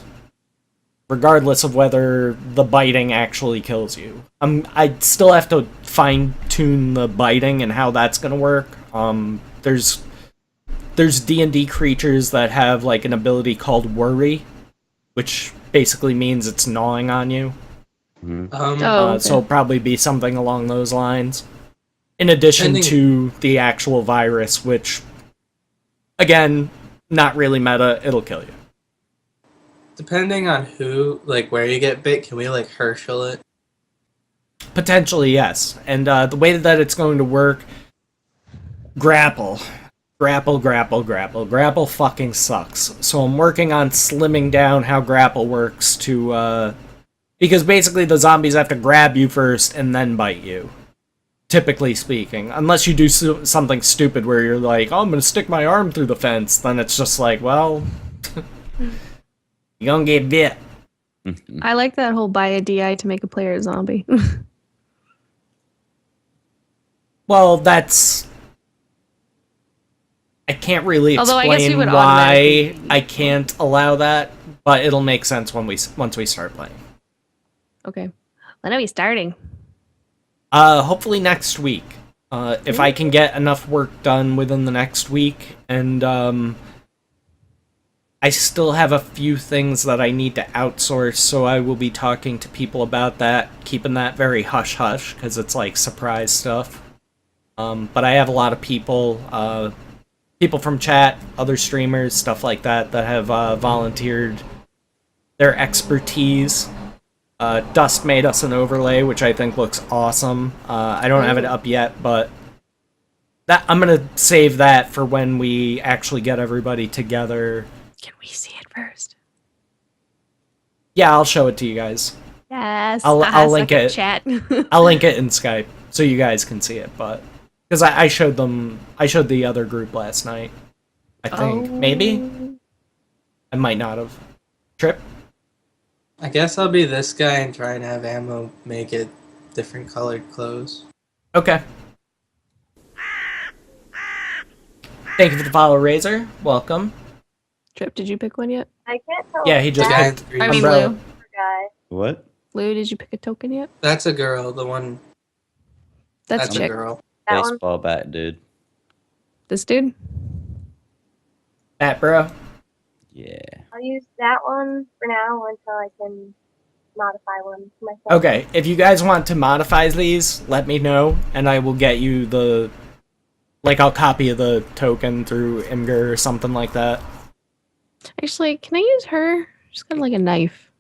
Regardless of whether the biting actually kills you. I still have to fine-tune the biting and how that's going to work. There's D&D creatures that have like an ability called worry, which basically means it's gnawing on you. Oh, okay. So it'll probably be something along those lines. In addition Depending- to the actual virus, which, again, not really meta, it'll kill you. Depending on who, like where you get bit, can we like Herschel it? Potentially, yes. And the way that it's going to work, grapple. Grapple fucking sucks. So I'm working on slimming down how grapple works to, because basically the zombies have to grab you first and then bite you. Typically speaking. Unless you do something stupid where you're like, oh, I'm gonna stick my arm through the fence, then it's just like, well, you're gonna get bit. I like that whole buy a DI to make a player a zombie. Well, that's... I can't really Although I guess we explain would why automatically- I can't allow that, but it'll make sense once we start playing. Okay. When are we starting? Hopefully next week. If I can get enough work done within the next week, and I still have a few things that I need to outsource, so I will be talking to people about that, keeping that very hush-hush, because it's like surprise stuff. But I have a lot of people, people from chat, other streamers, stuff like that, that have volunteered their expertise. Dust made us an overlay, which I think looks awesome. I don't have it up yet, but that I'm gonna save that for when we actually get everybody together. Can we see it first? Yeah, I'll show it to you guys. Yes. I'll link suck it. Chat. I'll link it in Skype so you guys can see it. But because I showed the other group last night. I think maybe I might not have. Trip. I guess I'll be this guy and try and have Ammo make it different colored clothes. Okay. Thank you for the follow, Razor. Welcome. Trip, did you pick one yet? I can't tell. Yeah, if he just The guy that's in green. I mean, Umbrella. Lou. the guy. What? Lou, did you pick a token yet? That's a girl. The one. That's That's a chick. girl. That one. Baseball bat, dude. This dude? Matt, bro. Yeah. I'll use that one for now until I can modify one for myself. Okay, if you guys want to modify these, let me know, and I will get you the... Like, I'll copy the token through Imgur or something like that. Actually, can I use her? She's got like a knife.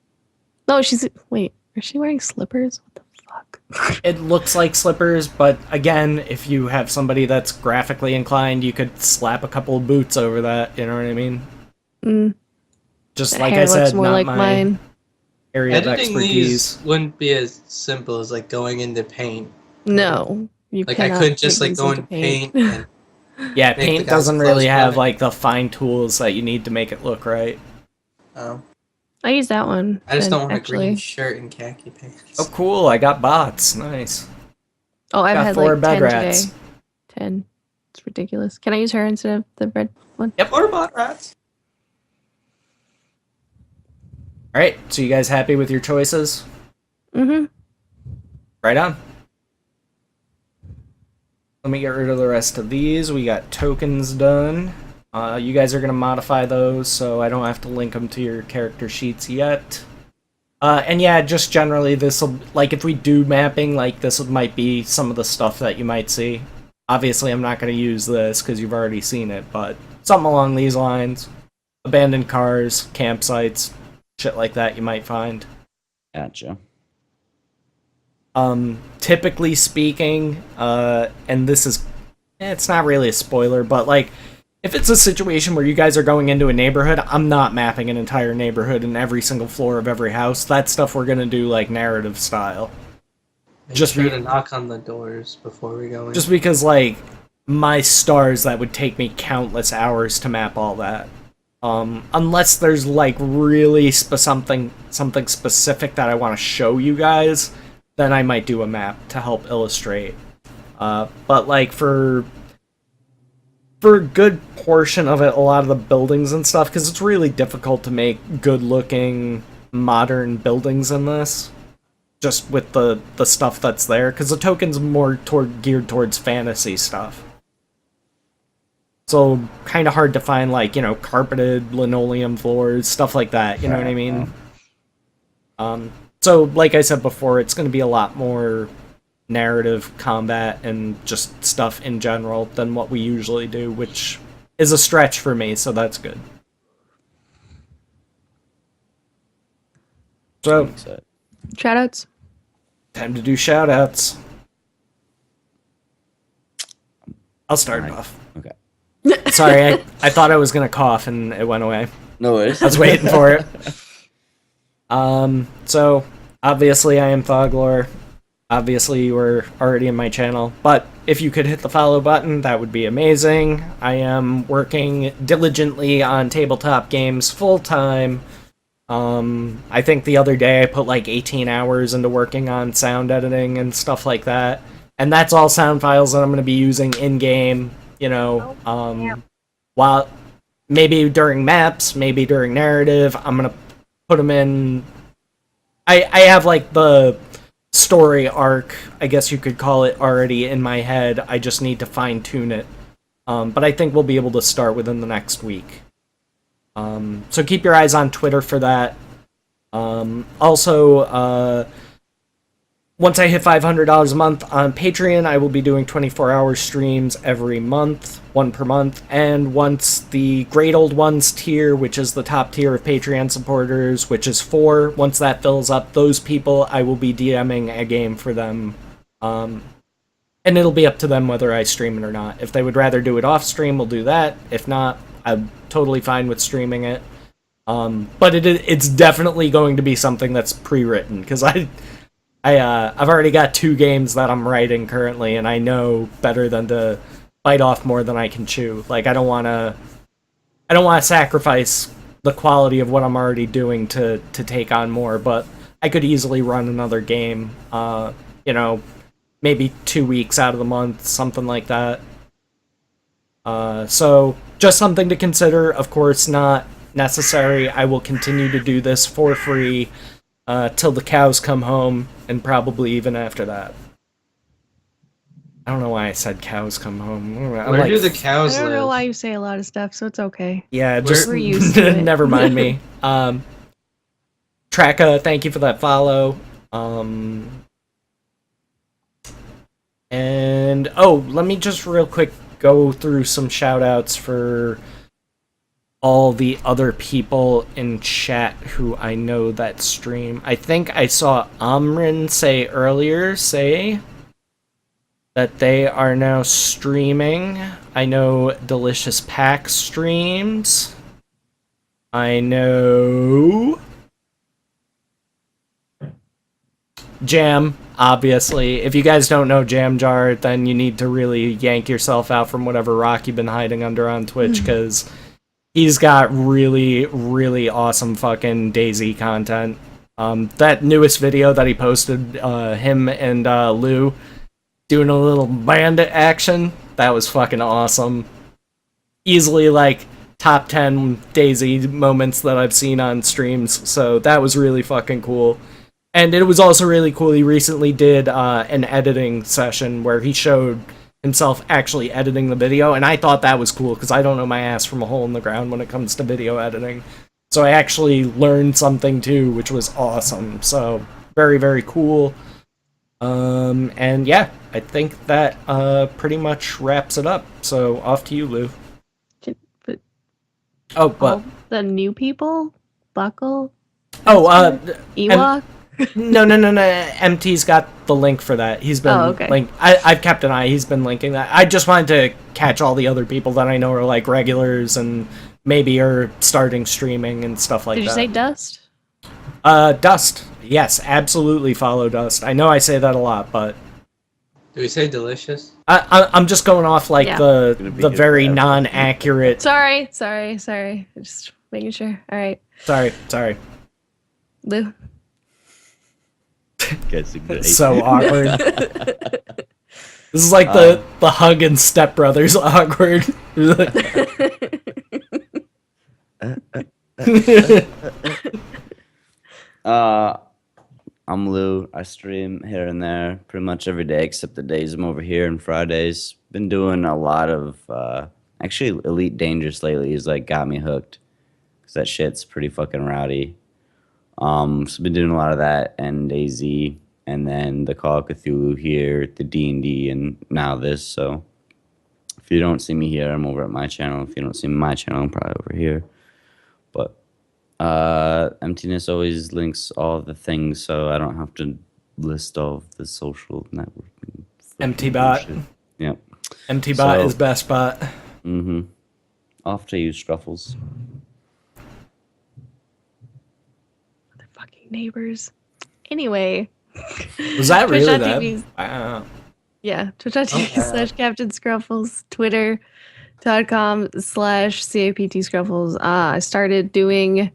No, she's... Wait, is she wearing slippers? What the fuck? It looks like slippers, but again, if you have somebody that's graphically inclined, you could slap a couple of boots over that, you know what I mean? Just That like hair I said, looks more not like my mine. area of Editing expertise. these wouldn't be as simple as like going into paint. No. You Like I cannot couldn't just make like these go into in paint and Yeah, make the paint guy's doesn't clothes really have better. like the fine tools that you need to make it look right. I use that one. I just then, don't want a actually. green shirt and khaki pants. Oh, cool! I got bots. Nice. Oh, I've Got had 4 like bed 10 rats. today. 10. It's ridiculous. Can I use her instead of the red one? Or bot rats. All right. So you guys happy with your choices? Mm-hmm. Right on. Let me get rid of the rest of these. We got tokens done. You guys are going to modify those, so I don't have to link them to your character sheets yet. And yeah, just generally, this'll, like, if we do mapping, like, this might be some of the stuff that you might see. Obviously, I'm not going to use this, because you've already seen it, but something along these lines. Abandoned cars, campsites, shit like that you might find. Gotcha. Typically speaking, and this is, it's not really a spoiler, but like, if it's a situation where you guys are going into a neighborhood, I'm not mapping an entire neighborhood and every single floor of every house. That stuff we're gonna do like narrative style. Make Just sure be- to knock on the doors before we go in. Just because, like, my stars, that would take me countless hours to map all that. Unless there's like really something specific that I want to show you guys, then I might do a map to help illustrate. But like for a good portion of it, a lot of the buildings and stuff, because it's really difficult to make good-looking modern buildings in this, just with the stuff that's there, because the token's more geared towards fantasy stuff. So kind of hard to find, like, you know, carpeted linoleum floors, stuff like that. You know what I mean? So like I said before, it's going to be a lot more narrative, combat, and just stuff in general than what we usually do, which is a stretch for me, so that's good. So, Shoutouts. time to do shoutouts. I'll start it off. Okay. Sorry, I thought I was going to cough and it went away. No worries. I was waiting for it. So, obviously I am Thoglore. Obviously you were already in my channel, but if you could hit the follow button, that would be amazing. I am working diligently on tabletop games full-time. I think the other day I put like 18 hours into working on sound editing and stuff like that. And that's all sound files that I'm going to be using in-game, you know, while maybe during maps, maybe during narrative, I'm going to put them in. I have like the story arc, I guess you could call it, already in my head. I just need to fine tune it. But I think we'll be able to start within the next week. So keep your eyes on Twitter for that. Also, once I hit $500 a month on Patreon, I will be doing 24-hour streams every month, one per month. And once the Great Old Ones tier, which is the top tier of Patreon supporters, which is 4, once that fills up, those people, I will be DMing a game for them. And it'll be up to them whether I stream it or not. If they would rather do it off stream, we'll do that. If not, I'm totally fine with streaming it. But it's definitely going to be something that's pre-written, because I've already got 2 games that I'm writing currently, and I know better than to bite off more than I can chew. Like, I don't want to sacrifice the quality of what I'm already doing to take on more, but I could easily run another game, maybe 2 weeks out of the month, something like that. So, just something to consider. Of course, not necessary. I will continue to do this for free till the cows come home, and probably even after that. I don't know why I said cows come home. Where do the cows I don't live? know why you say a lot of stuff, so it's okay. Yeah, just We're used to it. never mind me. Traka, thank you for that follow. And let me just real quick go through some shout outs for all the other people in chat who I know that stream. I think I saw Amrin say earlier that they are now streaming. I know Delicious Pack streams. I know Jam, obviously. If you guys don't know Jam Jar, then you need to really yank yourself out from whatever rock you've been hiding under on Twitch, because he's got really, really awesome fucking DayZ content. That newest video that he posted, him and Lou doing a little bandit action, that was fucking awesome. Easily, like, top 10 DayZ moments that I've seen on streams, so that was really fucking cool. And it was also really cool, he recently did an editing session where he showed himself actually editing the video, and I thought that was cool, because I don't know my ass from a hole in the ground when it comes to video editing. So I actually learned something too, which was awesome. So, very, very cool. And yeah, I think that pretty much wraps it up. So, off to you, Lou. But Oh, but... all the new people? Buckle? No. Ewok? MT's got the link for that. He's been okay. I've kept an eye. He's been linking that. I just wanted to catch all the other people that I know are like regulars and maybe are starting streaming and stuff like that. Did you say Dust? Dust. Yes, absolutely follow Dust. I know I say that a lot, but Do we say delicious? I'm just going off like Yeah. the very non-accurate. Sorry. Just making sure. All right. Sorry. Lou? It's so awkward. This is like the Hug and Step Brothers awkward. I'm Lou. I stream here and there pretty much every day except the days I'm over here and Fridays. Been doing a lot of actually Elite Dangerous lately has like got me hooked because that shit's pretty fucking rowdy. So been doing a lot of that and DayZ, and then the Call of Cthulhu here, the D&D, and now this. So if you don't see me here, I'm over at my channel. If you don't see my channel, I'm probably over here. But Emptiness always links all the things, so I don't have to list all of the social networking. MTBot. Bullshit. Yep. MTBot is best bot. Mm-hmm. Off to you, Struffles. Fucking neighbors. Anyway. Was that really that? Twitch.tv. Wow. Yeah. Twitch.tv/Captain Scruffles. Twitter.com/CAPT Scruffles. I started doing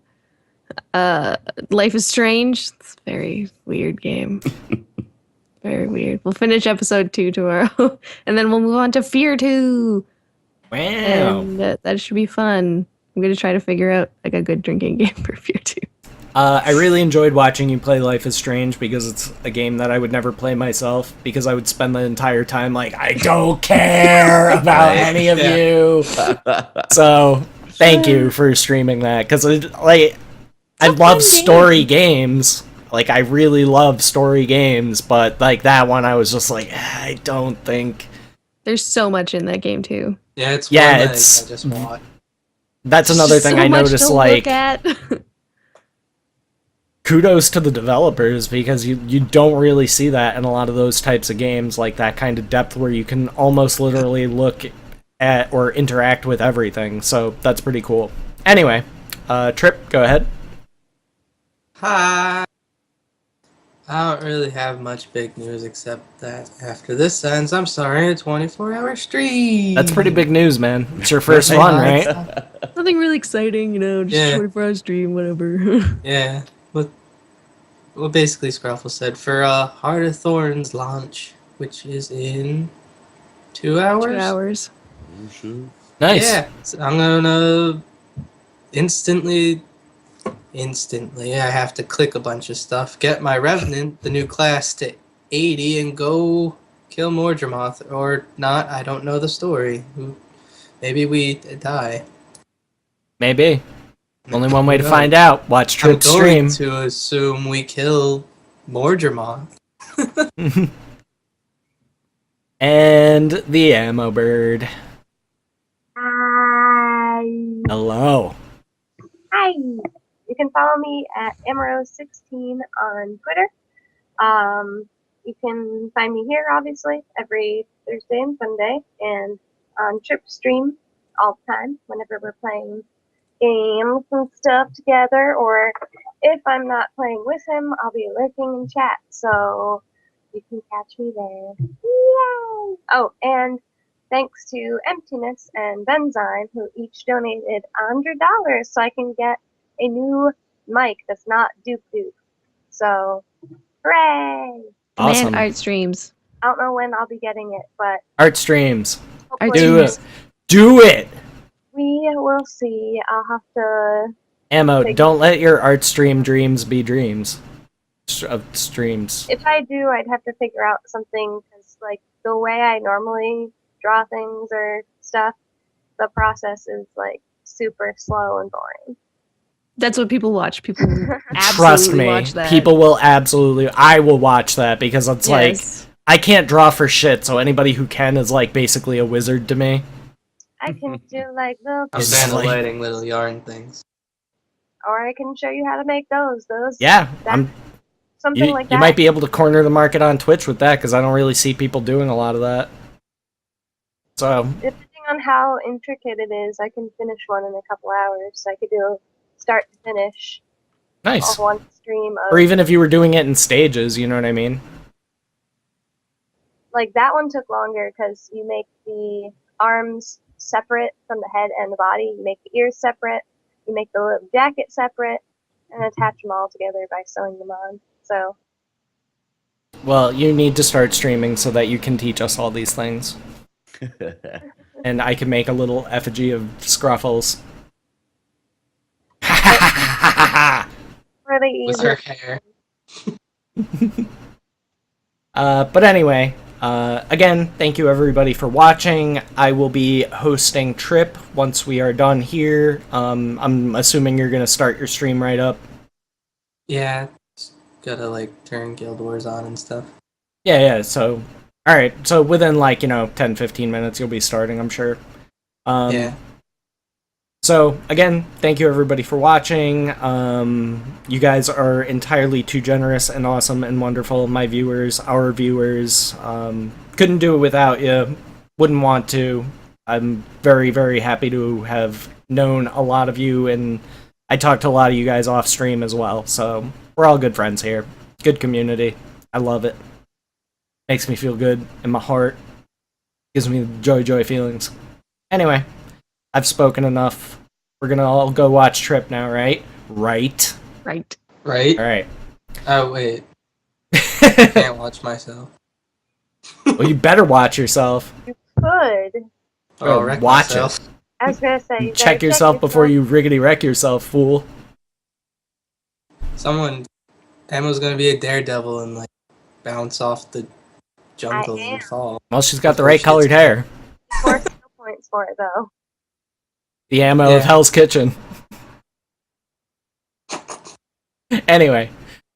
Life is Strange. It's a very weird game. Very weird. We'll finish episode 2 tomorrow. And then we'll move on to Fear 2. Wow. And that should be fun. I'm going to try to figure out like a good drinking game for Fear 2. I really enjoyed watching you play Life is Strange because it's a game that I would never play myself because I would spend the entire time like, I don't care about any of you. So Thank you for streaming that, because like I a love fun story games. Like I really love story games, but like that one, I was just like, I don't think There's so much in that game too. Yeah, it's Yeah, one that it's- I just watched. that's another Just thing so I much noticed. to Like look at. kudos to the developers, because you don't really see that in a lot of those types of games, like that kind of depth where you can almost literally look at or interact with everything. So that's pretty cool. Anyway, Trip, go ahead. Hi. I don't really have much big news except that after this ends, I'm starting a 24-hour stream. That's pretty big news, man. It's your first Hey, one, nice. right? Nothing really exciting, you know, just Yeah. 24-hour stream, whatever. Yeah. What basically Scruffle said for Heart of Thorns launch, which is in 2 hours. 2 hours. Nice. Yeah, so I'm gonna instantly, I have to click a bunch of stuff, get my Revenant, the new class, to 80, and go kill Mordremoth. Or not, I don't know the story. Maybe we die. Maybe. Only one way to No. find out. Watch I'm Trip stream. going to assume we kill Mordremoth. And the ammo bird. Hi. Hello. Hi. You can follow me at Amaro16 on Twitter. You can find me here, obviously, every Thursday and Sunday, and on Trip Stream all the time whenever we're playing games and stuff together, or if I'm not playing with him, I'll be lurking in chat, so you can catch me there. Yay! Oh, and thanks to Emptiness and Benzyme, who each donated $100 so I can get a new mic that's not Duke Duke. So, hooray! Awesome. And art streams. I don't know when I'll be getting it, but Art streams. Art hopefully Do streams. it. Do it. we will see. I'll have to. Ammo, Thank don't let your art stream dreams be dreams. Of streams. If I do, I'd have to figure out something because, like, the way I normally draw things or stuff, the process is like super slow and boring. That's what people watch. People Trust absolutely me, watch that. people will absolutely. I will watch that because it's like Yes. I can't draw for shit. So anybody who can is like basically a wizard to me. I can do like the, I'm It's just like- lighting little yarn things. or I can show you how to make those. Yeah, That- something you, like you that. might be able to corner the market on Twitch with that because I don't really see people doing a lot of that. So Depending on how intricate it is, I can finish one in a couple hours. I could do start to finish nice. of one stream of Or even if you were doing it in stages, you know what I mean? like that one took longer because you make the arms separate from the head and the body. You make the ears separate. You make the little jacket separate, and attach them all together by sewing them on. So Well, you need to start streaming so that you can teach us all these things. And I can make a little effigy of Scruffles. really With easy. her hair. But anyway, again, thank you everybody for watching. I will be hosting Trip once we are done here. I'm assuming you're gonna start your stream right up. Yeah, just gotta like turn Guild Wars on and stuff. Yeah, so... Alright, so within 10-15 minutes you'll be starting, I'm sure. Yeah. So, again, thank you everybody for watching. You guys are entirely too generous and awesome and wonderful. My viewers, our viewers. Couldn't do it without you. Wouldn't want to. I'm very, very happy to have known a lot of you, and I talked to a lot of you guys off stream as well. So, we're all good friends here. Good community. I love it. Makes me feel good in my heart. Gives me joy feelings. Anyway. I've spoken enough. We're gonna all go watch Trip now, right? Right. Right. Right? Alright. Oh, wait. I can't watch myself. Well, you better watch yourself. Could. Oh, wreck Watch myself. it. I was gonna say you Check gotta yourself before you riggedy wreck yourself, fool. Emma's gonna be a daredevil and like bounce off the jungle I and am. fall. Well, she's got the Before right she colored gets- hair. 4 skill points for it though. The ammo of Yeah. Hell's Kitchen. Anyway,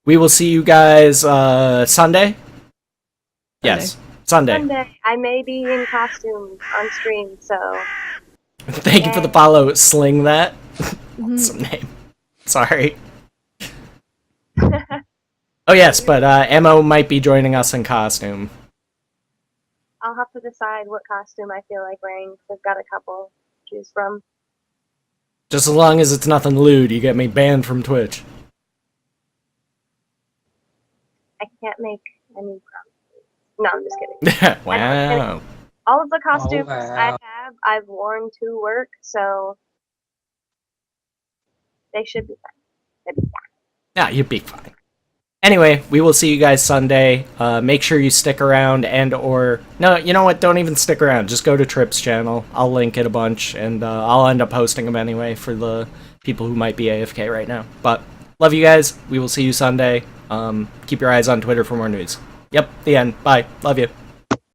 we will see you guys Sunday. Yes, Sunday. Sunday, I may be in costume on stream, so Thank you for the follow. Sling that. Mhm. Some name. Sorry. Oh yes, but Emo might be joining us in costume. I'll have to decide what costume I feel like wearing. 'Cause I've got a couple to choose from. Just as long as it's nothing lewd, you get me banned from Twitch. I can't make any promises. No, I'm just kidding. Wow. All of the costumes wow. I have, I've worn to work, so they should be fine. They'll be fine. Yeah, you'd be fine. Anyway, we will see you guys Sunday. Make sure you stick around or... No, you know what? Don't even stick around. Just go to Trip's channel. I'll link it a bunch, and I'll end up posting them anyway for the people who might be AFK right now. But, love you guys. We will see you Sunday. Keep your eyes on Twitter for more news. Yep, the end. Bye. Love you.